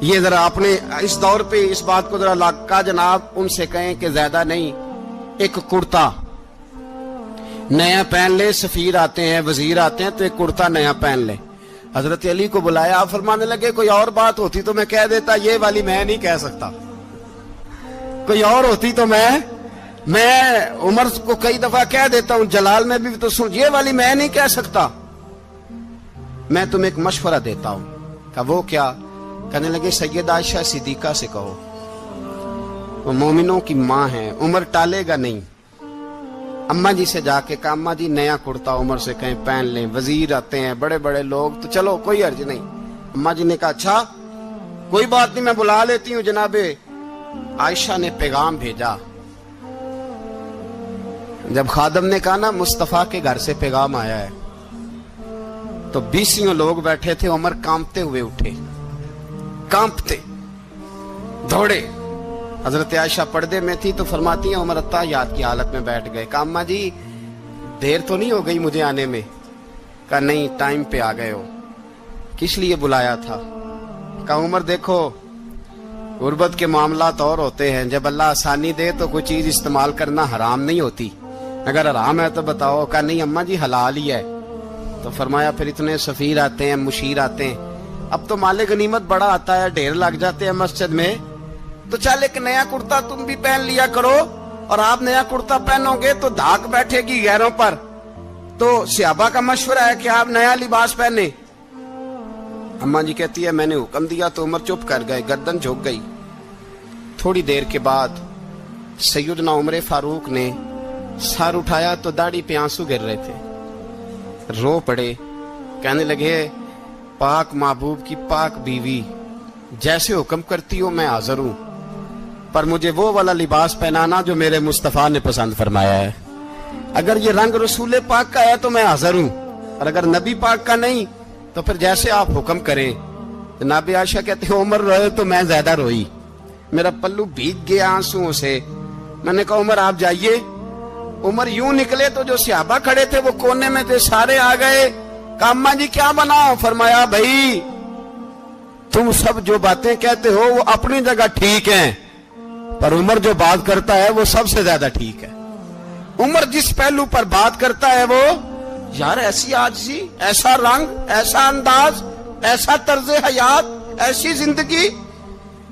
S1: ये जरा आपने इस दौर पे इस बात को जरा लाका जनाब उनसे कहें कि ज्यादा नहीं, एक कुर्ता नया पहन ले, सफीर आते हैं वजीर आते हैं तो एक कुर्ता नया पहन ले। حضرت علی کو بلایا, آپ فرمانے لگے کوئی اور بات ہوتی تو میں کہہ دیتا, یہ والی میں نہیں کہہ سکتا. کوئی اور ہوتی تو میں عمر کو کئی دفعہ کہہ دیتا ہوں, جلال میں بھی تو سن, یہ والی میں نہیں کہہ سکتا. میں تمہیں ایک مشورہ دیتا ہوں. کہا وہ کیا؟ کہنے لگے سیدہ عائشہ صدیقہ سے کہو, وہ مومنوں کی ماں ہیں, عمر ٹالے گا نہیں. اماں جی سے جا کے کہا اماں جی نیا کرتا عمر سے کہیں پہن لیں, وزیر آتے ہیں, بڑے بڑے لوگ, تو چلو کوئی حرج نہیں. اماں جی نے کہا اچھا کوئی بات نہیں, میں بلا لیتی ہوں. جناب عائشہ نے پیغام بھیجا. جب خادم نے کہا نا مصطفیٰ کے گھر سے پیغام آیا ہے, تو 20 لوگ بیٹھے تھے. عمر کانپتے ہوئے اٹھے, کانپتے دوڑے. حضرت عائشہ پردے میں تھی تو فرماتی ہیں عمر اتحیات کی حالت میں بیٹھ گئے. کہا اماں جی دیر تو نہیں ہو گئی مجھے آنے میں؟ کہا نہیں, ٹائم پہ آ گئے ہو. کس لیے بلایا تھا؟ کہا عمر دیکھو غربت کے معاملات اور ہوتے ہیں, جب اللہ آسانی دے تو کوئی چیز استعمال کرنا حرام نہیں ہوتی, اگر حرام ہے تو بتاؤ. کہا نہیں اماں جی حلال ہی ہے. تو فرمایا پھر اتنے سفیر آتے ہیں, مشیر آتے ہیں, اب تو مال غنیمت بڑا آتا ہے, ڈھیر لگ جاتے ہیں مسجد میں, تو چل ایک نیا کرتا تم بھی پہن لیا کرو, اور آپ نیا کرتا پہنو گے تو دھاک بیٹھے گی غیروں پر. تو صحابہ کا مشورہ ہے کہ آپ نیا لباس پہنے. اماں جی کہتی ہے میں نے حکم دیا تو عمر چپ کر گئے, گردن جھک گئی. تھوڑی دیر کے بعد سیدنا عمر فاروق نے سر اٹھایا تو داڑھی پہ آنسو گر رہے تھے, رو پڑے. کہنے لگے پاک محبوب کی پاک بیوی, جیسے حکم کرتی ہو میں حاضر ہوں, پر مجھے وہ والا لباس پہنانا جو میرے مصطفیٰ نے پسند فرمایا ہے. اگر یہ رنگ رسول پاک کا ہے تو میں حاضر ہوں, اور اگر نبی پاک کا نہیں تو پھر جیسے آپ حکم کریں. جناب عائشہ کہتے ہیں عمر روئے تو میں زیادہ روئی, میرا پلو بھیگ گیا آنسوؤں سے. میں نے کہا عمر آپ جائیے. عمر یوں نکلے تو جو صحابہ کھڑے تھے وہ کونے میں تھے, سارے آ گئے. کہا اماں جی کیا بناؤ؟ فرمایا بھائی تم سب جو باتیں کہتے ہو وہ اپنی جگہ ٹھیک ہیں, پر عمر جو بات کرتا ہے وہ سب سے زیادہ ٹھیک ہے. عمر جس پہلو پر بات کرتا ہے وہ, یار ایسی عاجزی, ایسا رنگ, ایسا انداز, ایسا طرز حیات, ایسی زندگی.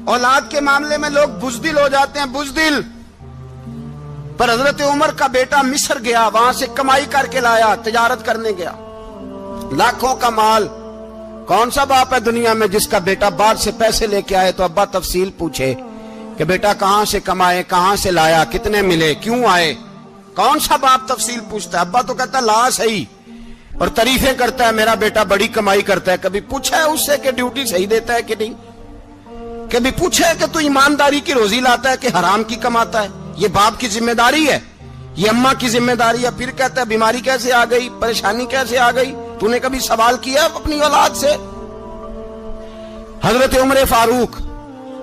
S1: اولاد کے معاملے میں لوگ بزدل ہو جاتے ہیں, بزدل. پر حضرت عمر کا بیٹا مصر گیا, وہاں سے کمائی کر کے لایا, تجارت کرنے گیا, لاکھوں کا مال. کون سا باپ ہے دنیا میں جس کا بیٹا باہر سے پیسے لے کے آئے تو ابا تفصیل پوچھے کہ بیٹا کہاں سے کمائے, کہاں سے لایا, کتنے ملے, کیوں آئے؟ کون سا باپ تفصیل پوچھتا ہے؟ ابا تو کہتا لا صحیح, اور تعریفیں کرتا ہے میرا بیٹا بڑی کمائی کرتا ہے. کبھی پوچھا ہے اس سے کہ ڈیوٹی صحیح دیتا ہے کہ نہیں؟ کبھی پوچھا ہے کہ تو ایمانداری کی روزی لاتا ہے کہ حرام کی کماتا ہے؟ یہ باپ کی ذمہ داری ہے, یہ اماں کی ذمہ داری ہے. پھر کہتا ہے بیماری کیسے آ گئی, پریشانی کیسے آ گئی؟ تو نے کبھی سوال کیا اپنی اولاد سے؟ حضرت عمر فاروق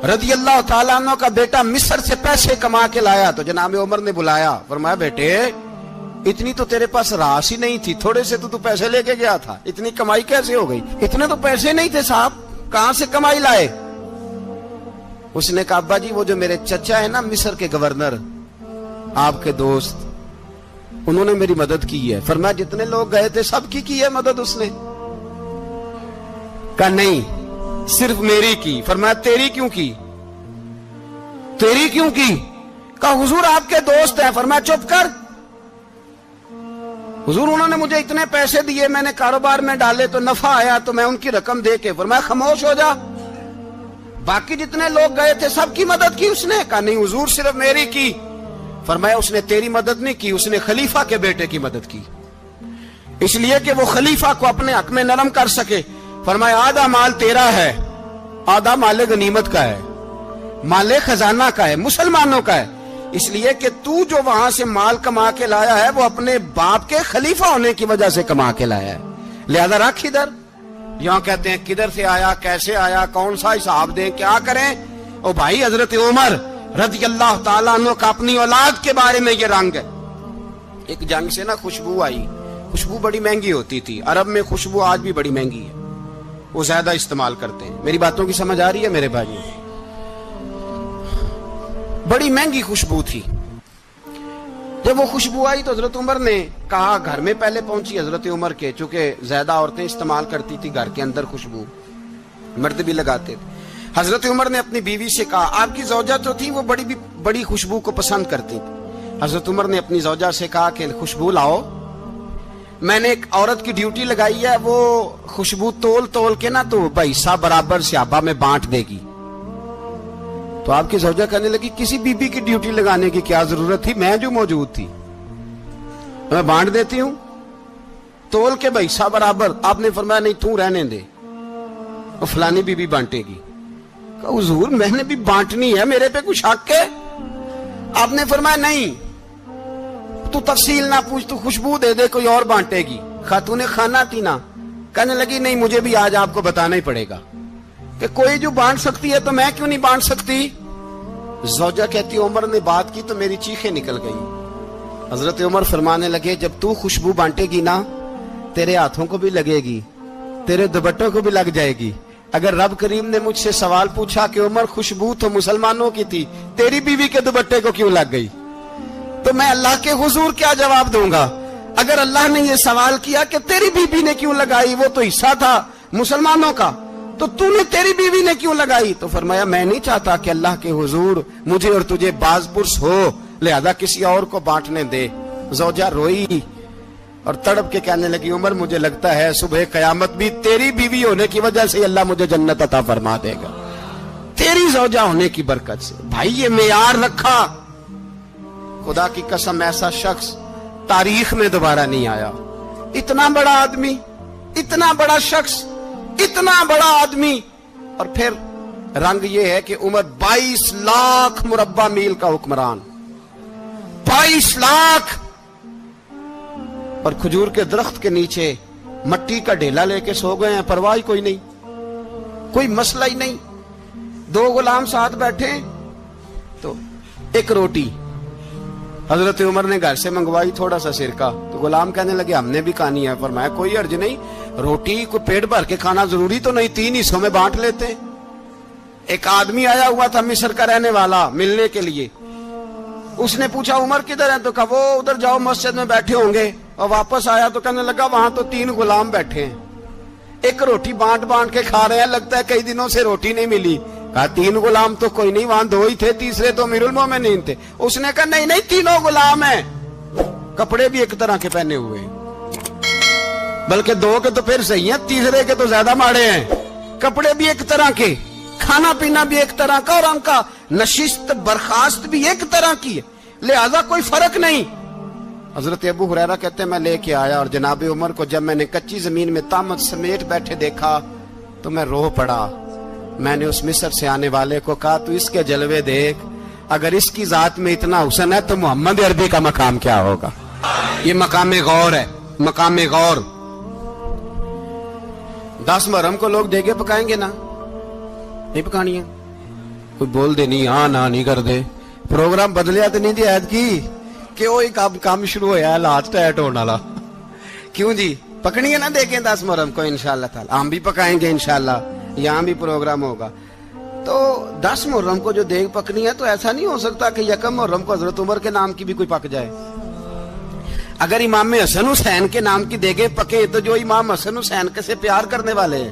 S1: رضی اللہ تعالیٰ عنہ کا بیٹا مصر سے پیسے کما کے لایا تو جناب عمر نے بلایا, فرمایا بیٹے اتنی تو تیرے پاس راس ہی نہیں تھی, تھوڑے سے تو پیسے لے کے گیا تھا, اتنی کمائی کیسے ہو گئی؟ اتنے تو پیسے نہیں تھے صاحب, کہاں سے کمائی لائے؟ اس نے کہا ابا جی وہ جو میرے چچا ہے نا مصر کے گورنر, آپ کے دوست, انہوں نے میری مدد کی ہے. فرمایا جتنے لوگ گئے تھے سب کی ہے مدد اس نے؟ کہا نہیں صرف میری کی. فرمایا تیری کیوں کی؟ تیری کیوں کی؟ کہا حضور آپ کے دوست ہیں. فرمایا چپ کر, حضور انہوں نے مجھے اتنے پیسے دیے, میں نے کاروبار میں ڈالے تو نفع آیا تو میں ان کی رقم دے کے. فرمایا خاموش ہو جا, باقی جتنے لوگ گئے تھے سب کی مدد کی اس نے؟ کہا نہیں حضور صرف میری کی. فرمایا اس نے تیری مدد نہیں کی, اس نے خلیفہ کے بیٹے کی مدد کی, اس لیے کہ وہ خلیفہ کو اپنے حق میں نرم کر سکے. فرمایا آدھا مال تیرا ہے, آدھا مال غنیمت کا ہے, مال خزانہ کا ہے, مسلمانوں کا ہے, اس لیے کہ تو جو وہاں سے مال کما کے لایا ہے وہ اپنے باپ کے خلیفہ ہونے کی وجہ سے کما کے لایا ہے, لہذا رکھ ادھر. یہاں کہتے ہیں کدھر سے آیا, کیسے آیا, کون سا حساب دیں, کیا کریں؟ او بھائی حضرت عمر رضی اللہ تعالیٰ عنہ کا اپنی اولاد کے بارے میں یہ رنگ ہے. ایک جنگ سے نا خوشبو آئی, خوشبو بڑی مہنگی ہوتی تھی, عرب میں خوشبو آج بھی بڑی مہنگی ہے, وہ زیادہ استعمال کرتے ہیں. میری باتوں کی سمجھ آ رہی ہے میرے بھائی؟ بڑی مہنگی خوشبو تھی. جب وہ خوشبو آئی تو حضرت عمر نے کہا، گھر میں پہلے پہنچی حضرت عمر کے، چونکہ زیادہ عورتیں استعمال کرتی تھی گھر کے اندر خوشبو، مرد بھی لگاتے تھے۔ حضرت عمر نے اپنی بیوی سے کہا، آپ کی زوجہ جو تھی وہ بڑی خوشبو کو پسند کرتی تھی۔ حضرت عمر نے اپنی زوجہ سے کہا کہ خوشبو لاؤ، میں نے ایک عورت کی ڈیوٹی لگائی ہے، وہ خوشبو تول کے نا تو حصہ برابر صحابہ میں بانٹ دے گی۔ تو آپ کی زوجہ کہنے لگی، کسی بی بی کی ڈیوٹی لگانے کی کیا ضرورت تھی، میں جو موجود تھی میں بانٹ دیتی ہوں تول کے حصہ برابر۔ آپ نے فرمایا نہیں، تو رہنے دے، وہ فلانی بی بی بانٹے گی۔ کہا حضور میں نے بھی بانٹنی ہے، میرے پہ کچھ حق ہے؟ آپ نے فرمایا نہیں، تو تفصیل نہ پوچھ، تو خوشبو دے دے، کوئی اور بانٹے گی۔ خاتون خانہ تھی نا، کہنے لگی نہیں، مجھے بھی آج آپ کو بتانا ہی پڑے گا کہ کوئی جو بانٹ سکتی ہے تو میں کیوں نہیں بانٹ سکتی؟ زوجہ کہتی عمر نے بات کی تو میری چیخیں نکل گئی۔ حضرت عمر فرمانے لگے، جب تو خوشبو بانٹے گی نا، تیرے ہاتھوں کو بھی لگے گی، تیرے دوپٹوں کو بھی لگ جائے گی۔ اگر رب کریم نے مجھ سے سوال پوچھا کہ عمر خوشبو تو مسلمانوں کی تھی، تیری بیوی کے دوپٹے کو کیوں لگ گئی، تو میں اللہ کے حضور کیا جواب دوں گا؟ اگر اللہ نے یہ سوال کیا کہ تیری بیوی نے کیوں لگائی، وہ تو حصہ تھا مسلمانوں کا، تو نے تیری بیوی نے کیوں لگائی؟ تو فرمایا میں نہیں چاہتا کہ اللہ کے حضور مجھے اور تجھے باز پرس ہو، لہذا کسی اور کو بانٹنے دے۔ زوجہ روئی اور تڑپ کے کہنے لگی، عمر مجھے لگتا ہے صبح قیامت بھی تیری بیوی ہونے کی وجہ سے اللہ مجھے جنت عطا فرما دے گا، تیری زوجہ ہونے کی برکت سے۔ بھائی یہ معیار رکھا، خدا کی قسم ایسا شخص تاریخ میں دوبارہ نہیں آیا۔ اتنا بڑا آدمی، اتنا بڑا شخص، اتنا بڑا آدمی، اور پھر رنگ یہ ہے کہ عمر 22 لاکھ مربع میل کا حکمران، 22 لاکھ، اور کھجور کے درخت کے نیچے مٹی کا ڈھیلا لے کے سو گئے ہیں، پرواہ کوئی نہیں، کوئی مسئلہ ہی نہیں۔ 2 غلام ساتھ بیٹھے تو ایک روٹی حضرت عمر نے گھر سے منگوائی، تھوڑا سا سرکہ، تو غلام کہنے لگے ہم نے بھی کھانی ہے۔ فرمایا کوئی حرج نہیں، روٹی کو پیٹ بھر کے کھانا ضروری تو نہیں، 3 حصوں میں بانٹ لیتے ہیں۔ ایک آدمی آیا ہوا تھا مصر کا رہنے والا ملنے کے لیے، اس نے پوچھا عمر کدھر ہے، تو کہا وہ ادھر جاؤ مسجد میں بیٹھے ہوں گے، اور واپس آیا تو کہنے لگا وہاں تو 3 غلام بیٹھے ہیں، ایک روٹی بانٹ کے کھا رہے ہیں، لگتا ہے کئی دنوں سے روٹی نہیں ملی۔ کہا 3 غلام تو کوئی نہیں، وہاں 2 ہی تھے، تیسرے تو امیر المومنین تھے۔ اس نے کہا نہیں 3 غلام ہیں، کپڑے بھی ایک طرح کے پہنے ہوئے، بلکہ 2 کے تو پھر صحیح ہیں، تیسرے کے تو زیادہ ماڑے ہیں، کپڑے بھی ایک طرح کے، کھانا پینا بھی ایک طرح کا، اور ان کا نشست برخاست بھی ایک طرح کی ہے، لہذا کوئی فرق نہیں۔ حضرت ابو ہریرہ کہتے ہیں میں لے کے آیا، اور جناب عمر کو جب میں نے کچی زمین میں تامت سمیٹ بیٹھے دیکھا تو میں رو پڑا۔ میں نے اس مصر سے آنے والے کو کہا تو اس کے جلوے دیکھ، اگر اس کی ذات میں اتنا حسن ہے تو محمد عربی کا مقام کیا ہوگا؟ یہ مقام غور ہے، مقام غور۔ 10 محرم کو لوگ دیگے پکائیں گے نا، نہیں پکانی ہے، کوئی بول دے نہیں، ہاں نہ نہیں کر دے، پروگرام بدلیا تو نہیں دی عید کی کہ وہی کام شروع ہوا ہے، لاسٹ ایٹ ہونے والا، کیوں جی پکنی ہے نا دیکھیں 10 محرم کو انشاءاللہ تعالی، ہم بھی پکائیں گے انشاءاللہ، یہاں بھی پروگرام ہوگا۔ تو 10 محرم کو جو دیگ پکنی ہے تو ایسا نہیں ہو سکتا کہ 1 محرم کو حضرت عمر کے نام کی بھی کوئی پک جائے۔ اگر امام حسن حسین کے نام کی دیگیں پکے تو جو امام حسن حسین سے پیار کرنے والے ہیں،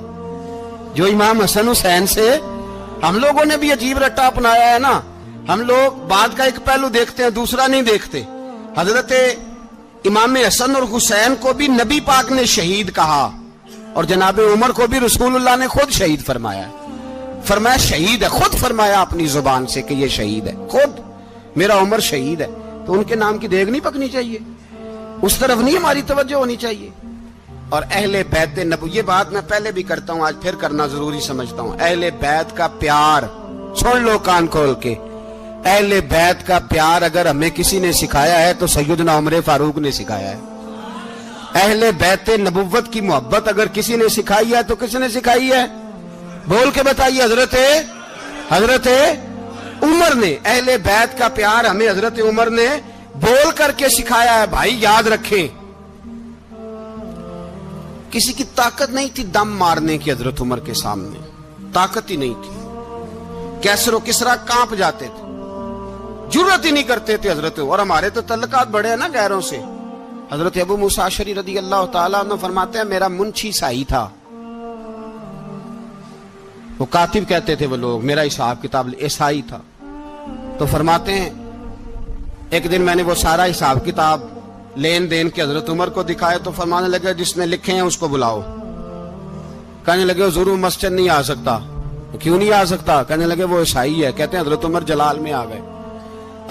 S1: جو امام حسن حسین سے، ہم لوگوں نے بھی عجیب رٹا اپنایا ہے نا، ہم لوگ بات کا ایک پہلو دیکھتے ہیں دوسرا نہیں دیکھتے۔ حضرت امام حسن اور حسین کو بھی نبی پاک نے شہید کہا، اور جناب عمر کو بھی رسول اللہ نے خود شہید فرمایا، فرمایا شہید ہے، خود فرمایا اپنی زبان سے کہ یہ شہید ہے، خود میرا عمر شہید ہے، تو ان کے نام کی دیگ نہیں پکنی چاہیے، اس طرف نہیں ہماری توجہ ہونی چاہیے۔ اور اہل بیت نبو، یہ بات میں پہلے بھی کرتا ہوں، آج پھر کرنا ضروری سمجھتا ہوں، اہل بیت کا پیار، سن لو کان کھول کے، اہل بیت کا پیار اگر ہمیں کسی نے سکھایا ہے تو سیدنا عمر فاروق نے سکھایا ہے۔ اہل بیت نبوت کی محبت اگر کسی نے سکھائی ہے تو کس نے سکھائی ہے؟ بول کے بتائیے، حضرت عمر نے۔ اہل بیت کا پیار ہمیں حضرت عمر نے بول کر کے سکھایا ہے۔ بھائی یاد رکھیں، کسی کی طاقت نہیں تھی دم مارنے کی، حضرت عمر کے سامنے طاقت ہی نہیں تھی، کیسر و کسرا کانپ جاتے تھے، जरूरत ही नहीं करते थे हजरत। और हमारे तो तल्लकात बड़े हैं ना गैरों से। हजरत अबू मूसा अशअरी रदी अल्लाह ताला अन्हु फरमाते हैं मेरा मुंशी ईसाई था, वो कातिब कहते थे वो लोग, मेरा हिसाब किताब ईसाई था। तो फरमाते हैं एक दिन मैंने वो सारा हिसाब किताब लेन देन के हजरत उमर को दिखाया तो फरमाने लगे जिसने लिखे हैं उसको बुलाओ। कहने लगे हुजूर मस्जिद नहीं आ सकता। क्यों नहीं आ सकता? कहने लगे वो ईसाई है। कहते हैं हजरत उमर जलाल में आ गए।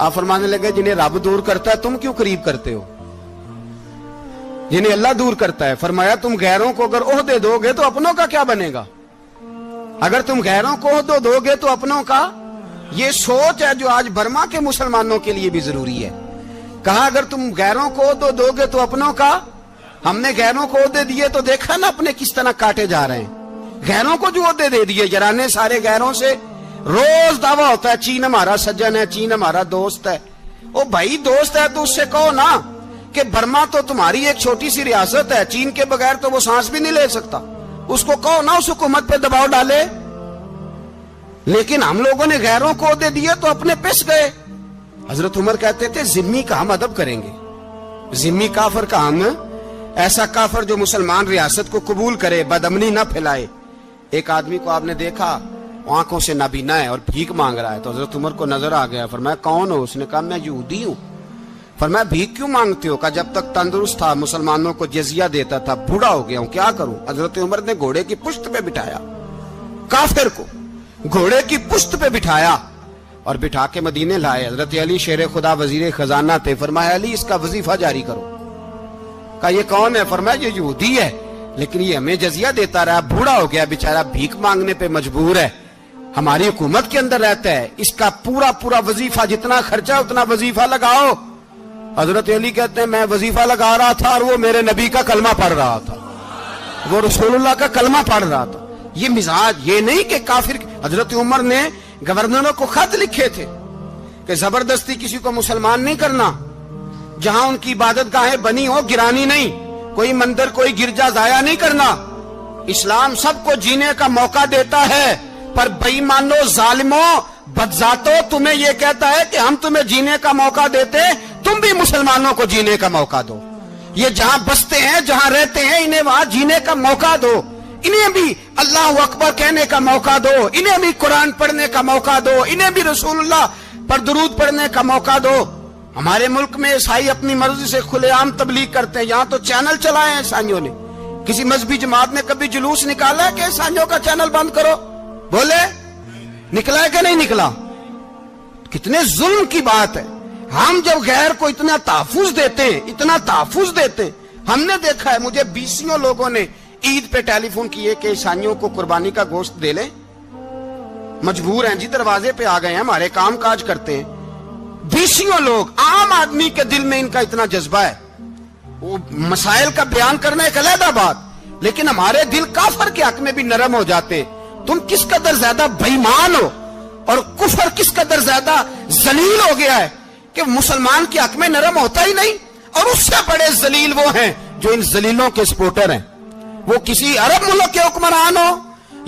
S1: आप फरमाने लगे जिन्हें रब दूर करता है तुम क्यों करीब करते हो? जिन्हें अल्लाह दूर करता है। फरमाया तुम गैरों को अगर ओहदे दोगे तो अपनों का क्या बनेगा? अगर तुम गैरों को ओहदे दोगे तो अपनों का। ये सोच है जो आज बर्मा के मुसलमानों के लिए भी जरूरी है। कहा अगर तुम गैरों को ओहदे दोगे तो अपनों का। हमने गैरों को ओहदे दिए तो देखा ना अपने किस तरह काटे जा रहे हैं। गैरों को जो ओहदे दे दिए जराने सारे गैरों से। रोज दावा होता है चीन हमारा सज्जन है, चीन हमारा दोस्त है। ओ भाई दोस्त है तो उससे कहो ना कि बर्मा तो तुम्हारी एक छोटी सी रियासत है, चीन के बगैर तो वो सांस भी नहीं ले सकता। उसको कहो ना उस हुकूमत पे दबाव डाले। लेकिन हम लोगों ने गैरों को ओहदे दिए तो अपने पिस गए। हजरत उमर कहते थे जिम्मी का हम अदब करेंगे, जिम्मी काफर का हम, ऐसा काफर जो मुसलमान रियासत को कबूल करे, बदअमनी ना फैलाए। एक आदमी को आपने देखा आंखों से नाबीना है और भीख मांग रहा है। तो हजरत उमर को नजर आ गया। फरमाया कौन हो? उसने कहा मैं यहूदी हूं। फरमाया भीख क्यों मांगते हो? कहा जब तक तंदुरुस्त था मुसलमानों को जजिया देता था, बूढ़ा हो गया हूं क्या करूं? हजरत उमर ने घोड़े की पुश्त पे बिठाया, काफिर को घोड़े की पुश्त पे बिठाया और बिठा के मदीने लाए। हजरत अली शेर खुदा वजीर खजाना थे। फरमाया अली इसका वजीफा जारी करो। कहा ये कौन है? फरमाया ये यहूदी है लेकिन ये हमें जजिया देता रहा, बूढ़ा हो गया बेचारा, भीख मांगने पे मजबूर है, हमारी हुकूमत के अंदर रहता है, इसका पूरा पूरा वजीफा जितना खर्चा उतना वजीफा लगाओ। हजरत अली कहते हैं मैं वजीफा लगा रहा था और वो मेरे नबी का कलमा पढ़ रहा था, वो रसूलुल्लाह का कलमा पढ़ रहा था। ये मिजाज, ये नहीं कि काफिर। हजरत उमर ने गवर्नरों को खत लिखे थे कि जबरदस्ती किसी को मुसलमान नहीं करना, जहां उनकी इबादत गाहें बनी हो गिरानी नहीं, कोई मंदिर कोई गिरजा जाया नहीं करना। इस्लाम सबको जीने का मौका देता है, पर बेईमानो जालिमो बदजातो तुम्हें यह कहता है कि हम तुम्हें जीने का मौका देते, तुम भी मुसलमानों को जीने का मौका दो। ये जहां बसते हैं जहां रहते हैं इन्हें वहां जीने का मौका दो, इन्हें भी अल्लाह अकबर कहने का मौका दो, इन्हें भी कुरान पढ़ने का मौका दो, इन्हें भी रसूलुल्लाह पर दुरूद पढ़ने का मौका दो। हमारे मुल्क में ईसाई अपनी मर्जी से खुलेआम तबलीग करते हैं। यहां तो चैनल चलाए हैं ईसाइयों ने। किसी मजहबी जमात ने कभी जुलूस निकाला है कि ईसाइयों का चैनल बंद करो? बोले निकला है कि नहीं निकला? कितने जुल्म की बात है। हम जब गैर को इतना तहफुज देते हैं, इतना तहफुज देते हैं। हमने देखा है, मुझे 20 लोगों ने ईद पे टेलीफोन किए कि ईसाइयों को कुर्बानी का गोश्त दे ले, मजबूर हैं जी, दरवाजे पे आ गए हैं, हमारे काम काज करते हैं। 20 लोग, आम आदमी के दिल में इनका इतना जज्बा है, वो मसाइल का बयान करना एक अलग बात, लेकिन हमारे दिल काफर के हक में भी नरम हो जाते। तुम किस कदर ज्यादा बेईमान हो और कुफर किस कदर ज्यादा जलील हो गया है कि मुसलमान के हक में नरम होता ही नहीं। और उससे बड़े जलील वो हैं जो इन जलीलों के सपोर्टर हैं। वो किसी अरब मुल्क के हुक्मरान हो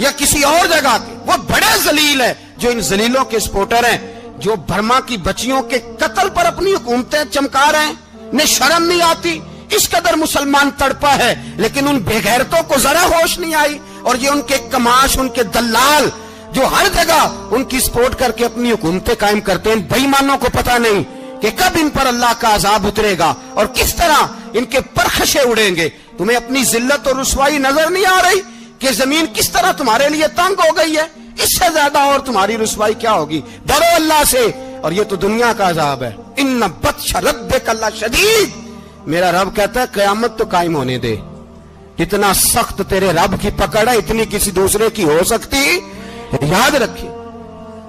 S1: या किसी और जगह के, वो बड़े जलील है जो इन जलीलों के सपोर्टर हैं, जो बर्मा की बच्चियों के कत्ल पर अपनी हुकूमतें चमका रहे हैं। ने शर्म नहीं आती, इस कदर मुसलमान तड़पा है, लेकिन उन बेगैरतों को जरा होश नहीं आई। और ये उनके कमाश, उनके दलाल जो हर जगह उनकी सपोर्ट करके अपनी हुकूमतें कायम करते हैं, बेईमानों को पता नहीं कि कब इन पर अल्लाह का अजाब उतरेगा और किस तरह इनके परखशे उड़ेंगे। तुम्हें अपनी जिल्लत और रुसवाई नजर नहीं आ रही कि जमीन किस तरह तुम्हारे लिए तंग हो गई है? इससे ज्यादा और तुम्हारी रुसवाई क्या होगी? डरो अल्लाह से, और ये तो दुनिया का अजाब है। इन्ना बत्श रब्बिक शदीद, मेरा रब कहता है कयामत तो कायम होने दे। इतना सख्त तेरे रब की पकड़ है, इतनी किसी दूसरे की हो सकती? याद रखिए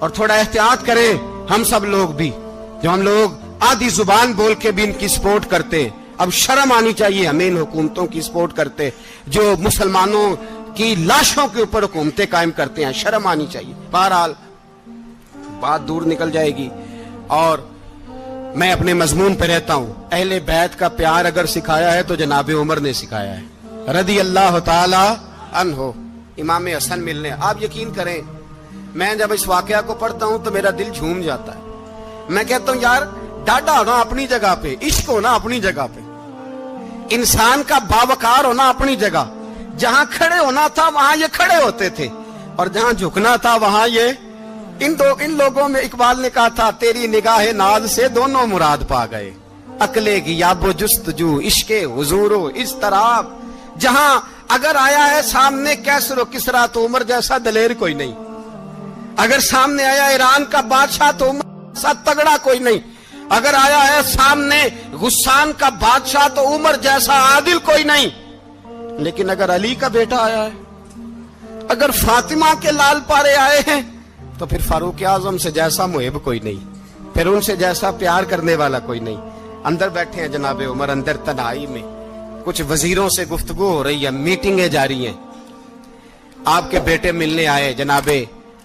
S1: और थोड़ा एहतियात करें हम सब लोग भी, जो हम लोग आधी जुबान बोल के भी इनकी सपोर्ट करते। अब शर्म आनी चाहिए हमें इन हुकूमतों की सपोर्ट करते जो मुसलमानों की लाशों के ऊपर हुकूमतें कायम करते हैं। शर्म आनी चाहिए। बहरहाल बात दूर निकल जाएगी और मैं अपने मजमून पे रहता हूं। अहले बैत का प्यार अगर सिखाया है तो जनाब उमर ने सिखाया है, रदी अल्लाह ताला अन्हो। इमाम हसन मिलने, आप यकीन करें मैं जब इस वाकया को पढ़ता हूं तो मेरा दिल झूम जाता है। میں کہتا ہوں یار ڈاڈا ہونا اپنی جگہ پہ, عشق ہونا اپنی جگہ پہ, انسان کا باوقار ہونا اپنی جگہ. جہاں کھڑے ہونا تھا وہاں یہ کھڑے ہوتے تھے, اور جہاں جھکنا تھا وہاں یہ. ان لوگوں میں اقبال نے کہا تھا تیری نگاہ ناز سے دونوں مراد پا گئے, عقلے کی یاب و جستجو, عشق حضور و اضطراب. جہاں اگر آیا ہے سامنے کیسر و کسرا تو عمر جیسا دلیر کوئی نہیں, اگر سامنے آیا ایران کا بادشاہ تو عمر جیسا تگڑا کوئی نہیں, اگر آیا ہے سامنے غسان کا بادشاہ تو عمر جیسا عادل کوئی نہیں. لیکن اگر علی کا بیٹا آیا ہے, اگر فاطمہ کے لال پارے آئے ہیں, تو پھر فاروق اعظم سے جیسا محب کوئی نہیں, پھر ان سے جیسا پیار کرنے والا کوئی نہیں. اندر بیٹھے ہیں جناب عمر, اندر تنہائی میں کچھ وزیروں سے گفتگو ہو رہی ہے, میٹنگیں جاری ہیں. آپ کے بیٹے ملنے آئے جناب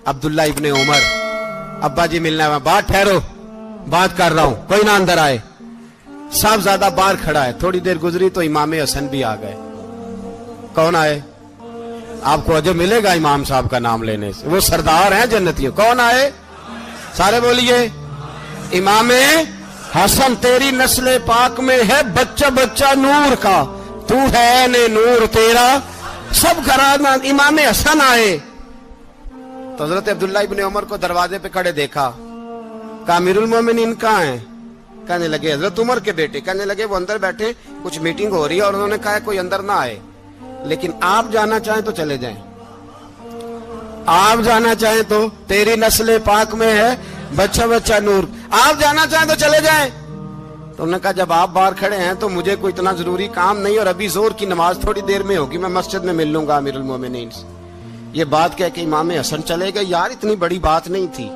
S1: عبداللہ ابن عمر, ابا جی ملنا ہے. بات ٹھہرو, بات کر رہا ہوں, کوئی نہ اندر آئے. صاحب زیادہ باہر کھڑا ہے. تھوڑی دیر گزری تو امام حسن بھی آ گئے. کون آئے؟ آپ کو عجب ملے گا امام صاحب کا نام لینے سے, وہ سردار ہیں جنتیوں. کون آئے؟ سارے بولیے. امام حسن تیری نسل پاک میں ہے بچہ بچہ نور کا, تو ہے نے نور تیرا سب گھرانہ. امام حسن آئے تو حضرت عبداللہ ابن عمر کو دروازے پہ کھڑے دیکھا. کہا امیر المومنین کہاں ہیں؟ کہنے لگے حضرت عمر کے بیٹے. کہنے لگے وہ اندر بیٹھے, کچھ میٹنگ ہو رہی ہے, اور انہوں نے کہا کوئی اندر نہ آئے, لیکن آپ جانا چاہیں تو چلے جائیں. آپ جانا چاہیں تو تیری نسل پاک میں ہے بچہ بچہ نور, آپ جانا چاہیں تو چلے جائیں. تو انہوں نے کہا جب آپ باہر کھڑے ہیں تو مجھے کوئی اتنا ضروری کام نہیں, اور ابھی زور کی نماز تھوڑی دیر میں ہوگی, میں مسجد میں مل لوں گا امیر المومنین سے. یہ بات کہہ کہ امام حسن چلے گئے. یار اتنی بڑی بات نہیں تھی,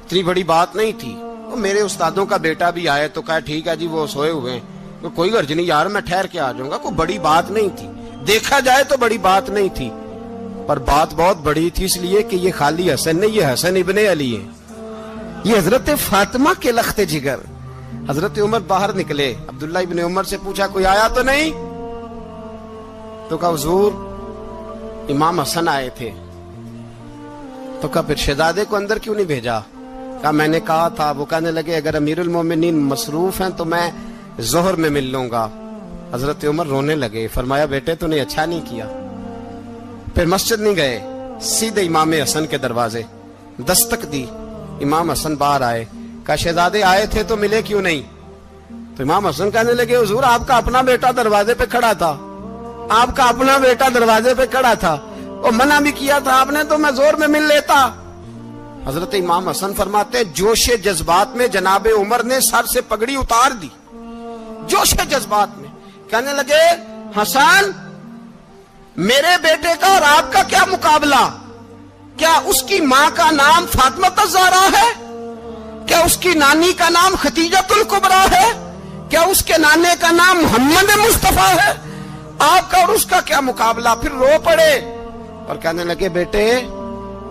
S1: اتنی بڑی بات نہیں تھی. وہ میرے استادوں کا بیٹا بھی آئے تو کہا ٹھیک ہے جی وہ سوئے ہوئے ہیں, کوئی غرض نہیں یار, میں ٹھہر کے آ جاؤں گا. کوئی بڑی بات نہیں تھی, دیکھا جائے تو بڑی بات نہیں تھی, پر بات بہت بڑی تھی اس لیے کہ یہ خالی حسن نہیں, یہ حسن ابن علی ہے, یہ حضرت فاطمہ کے لخت جگر. حضرت عمر باہر نکلے, عبداللہ ابن عمر سے پوچھا کوئی آیا تو نہیں؟ تو کہا حضور امام حسن آئے تھے. تو کہا پھر شہزادے کو اندر کیوں نہیں بھیجا؟ کہا میں نے کہا تھا. وہ کہنے لگے اگر امیر المومنین مصروف ہیں تو میں ظہر میں مل لوں گا. حضرت عمر رونے لگے, فرمایا بیٹے تو نے اچھا نہیں کیا. پھر مسجد نہیں گئے, سیدھے امام حسن کے دروازے دستک دی. امام حسن باہر آئے, کہا شہزادے آئے تھے تو ملے کیوں نہیں؟ تو امام حسن کہنے لگے حضور آپ کا اپنا بیٹا دروازے پہ کھڑا تھا, آپ کا اپنا بیٹا دروازے پہ کھڑا تھا, اور منع بھی کیا تھا آپ نے, تو میں زور میں مل لیتا. حضرت امام حسن فرماتے ہیں جوش جذبات میں جناب عمر نے سر سے پگڑی اتار دی, جوش جذبات میں. کہنے لگے حسن میرے بیٹے کا اور آپ کا کیا مقابلہ؟ کیا اس کی ماں کا نام فاطمہ الزہرا ہے؟ کیا اس کی نانی کا نام ختیجۃ الکبریٰ ہے؟ کیا اس کے نانے کا نام محمد مصطفیٰ ہے؟ آپ کا اور اس کا کیا مقابلہ؟ پھر رو پڑے اور کہنے لگے بیٹے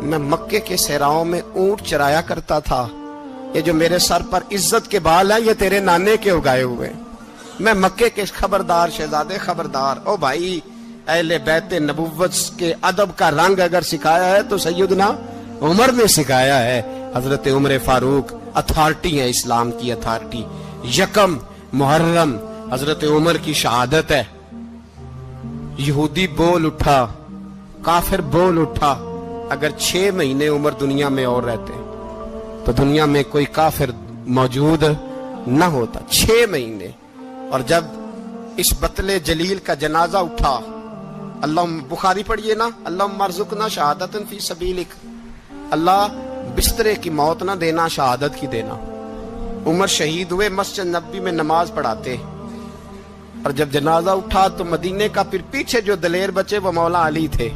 S1: میں مکے کے صحراؤں میں اونٹ چرایا کرتا تھا, یہ جو میرے سر پر عزت کے بال ہیں یہ تیرے نانے کے اگائے ہوئے. میں مکے کے خبردار شہزادے خبردار. او بھائی اہل بیت نبوت کے ادب کا رنگ اگر سکھایا ہے تو سیدنا عمر نے سکھایا ہے. حضرت عمر فاروق اتھارٹی ہے, اسلام کی اتھارٹی. یکم محرم حضرت عمر کی شہادت ہے. یہودی بول اٹھا, کافر بول اٹھا, اگر 6 مہینے عمر دنیا میں اور رہتے تو دنیا میں کوئی کافر موجود نہ ہوتا. 6 مہینے. اور جب اس بطل جلیل کا جنازہ اٹھا, اللہ بخاری پڑھیے نا, اللہم ارزقنا شہادت فی سبیلک, اللہ بسترے کی موت نہ دینا, شہادت کی دینا. عمر شہید ہوئے, مسجد نبوی میں نماز پڑھاتے, اور جب جنازہ اٹھا تو مدینے کا پھر پیچھے جو دلیر بچے وہ مولا علی تھے.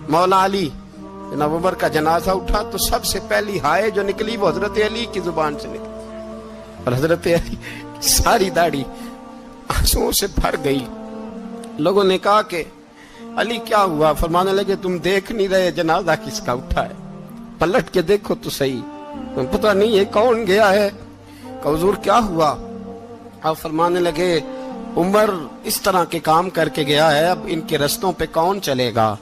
S1: مولا علی, جناب عمر کا جنازہ اٹھا تو سب سے پہلی ہائے جو نکلی وہ حضرت علی کی زبان سے نکلی, اور حضرت علی ساری داڑھی آنسوؤں سے بھر گئی. لوگوں نے کہا کہ علی کیا ہوا؟ فرمانے لگے تم دیکھ نہیں رہے جنازہ کس کا اٹھا ہے, پلٹ کے دیکھو تو صحیح, تم پتہ نہیں یہ کون گیا ہے. کہ حضور کیا ہوا؟ آپ فرمانے لگے عمر اس طرح کے کام کر کے گیا ہے, اب ان کے رستوں پہ کون چلے گا؟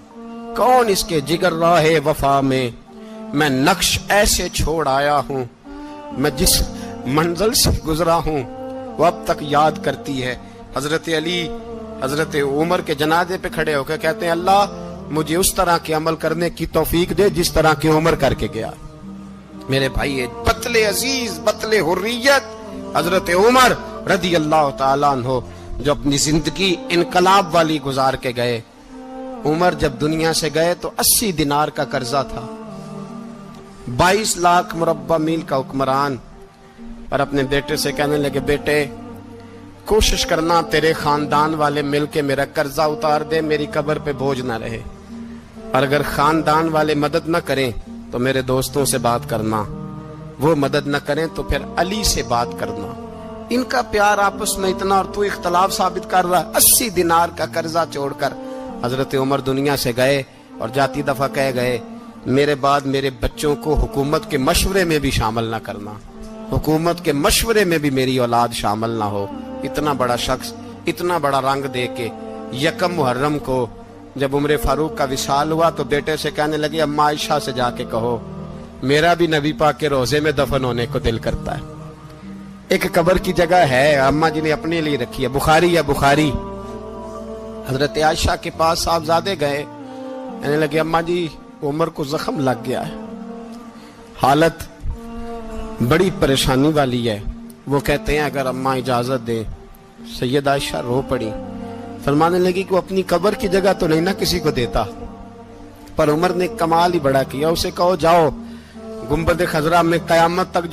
S1: کون اس کے جگر راہ وفا میں؟ میں نقش ایسے چھوڑ آیا ہوں میں جس منزل سے گزرا ہوں وہ اب تک یاد کرتی ہے۔ حضرت علی حضرت عمر کے جنازے پہ کھڑے ہو کے کہتے ہیں اللہ مجھے اس طرح کے عمل کرنے کی توفیق دے جس طرح کے عمر کر کے گیا۔ میرے بھائی بطل عزیز بطل حریت حضرت عمر رضی اللہ تعالیٰ عنہ جو اپنی زندگی انقلاب والی گزار کے گئے۔ عمر جب دنیا سے گئے تو 80 دینار کا قرضہ تھا، 22 لاکھ مربع میل کا حکمران، اور اپنے بیٹے سے کہنے لگے بیٹے کوشش کرنا تیرے خاندان والے مل کے میرا قرضہ اتار دے، میری قبر پہ بوجھ نہ رہے، اور اگر خاندان والے مدد نہ کریں تو میرے دوستوں سے بات کرنا، وہ مدد نہ کریں تو پھر علی سے بات کرنا، ان کا پیار آپس میں اتنا اور تو اختلاف ثابت کر رہا۔ 80 دینار کا قرضہ چھوڑ کر حضرت عمر دنیا سے گئے اور جاتی دفعہ کہہ گئے میرے بعد میرے بچوں کو حکومت کے مشورے میں بھی شامل نہ کرنا، حکومت کے مشورے میں بھی میری اولاد شامل نہ ہو۔ اتنا بڑا شخص اتنا بڑا رنگ دے کے یکم محرم کو جب عمر فاروق کا وصال ہوا تو بیٹے سے کہنے لگے اماں عائشہ سے جا کے کہو میرا بھی نبی پاک کے روزے میں دفن ہونے کو دل کرتا ہے۔ ایک قبر کی جگہ ہے اماں جی نے اپنے لیے رکھی ہے، بخاری یا بخاری۔ حضرت عائشہ کے پاس صاحبزادے گئے، کہنے لگے اماں جی عمر کو زخم لگ گیا ہے، حالت بڑی پریشانی والی ہے۔ وہ کہتے ہیں اگر اماں اجازت دیں۔ سید عائشہ رو پڑی، فرمانے لگی کہ وہ اپنی قبر کی جگہ تو نہیں نہ کسی کو دیتا، پر عمر نے کمال ہی بڑا کیا، اسے کہو جاؤ گنبد خضرا میں قیامت تک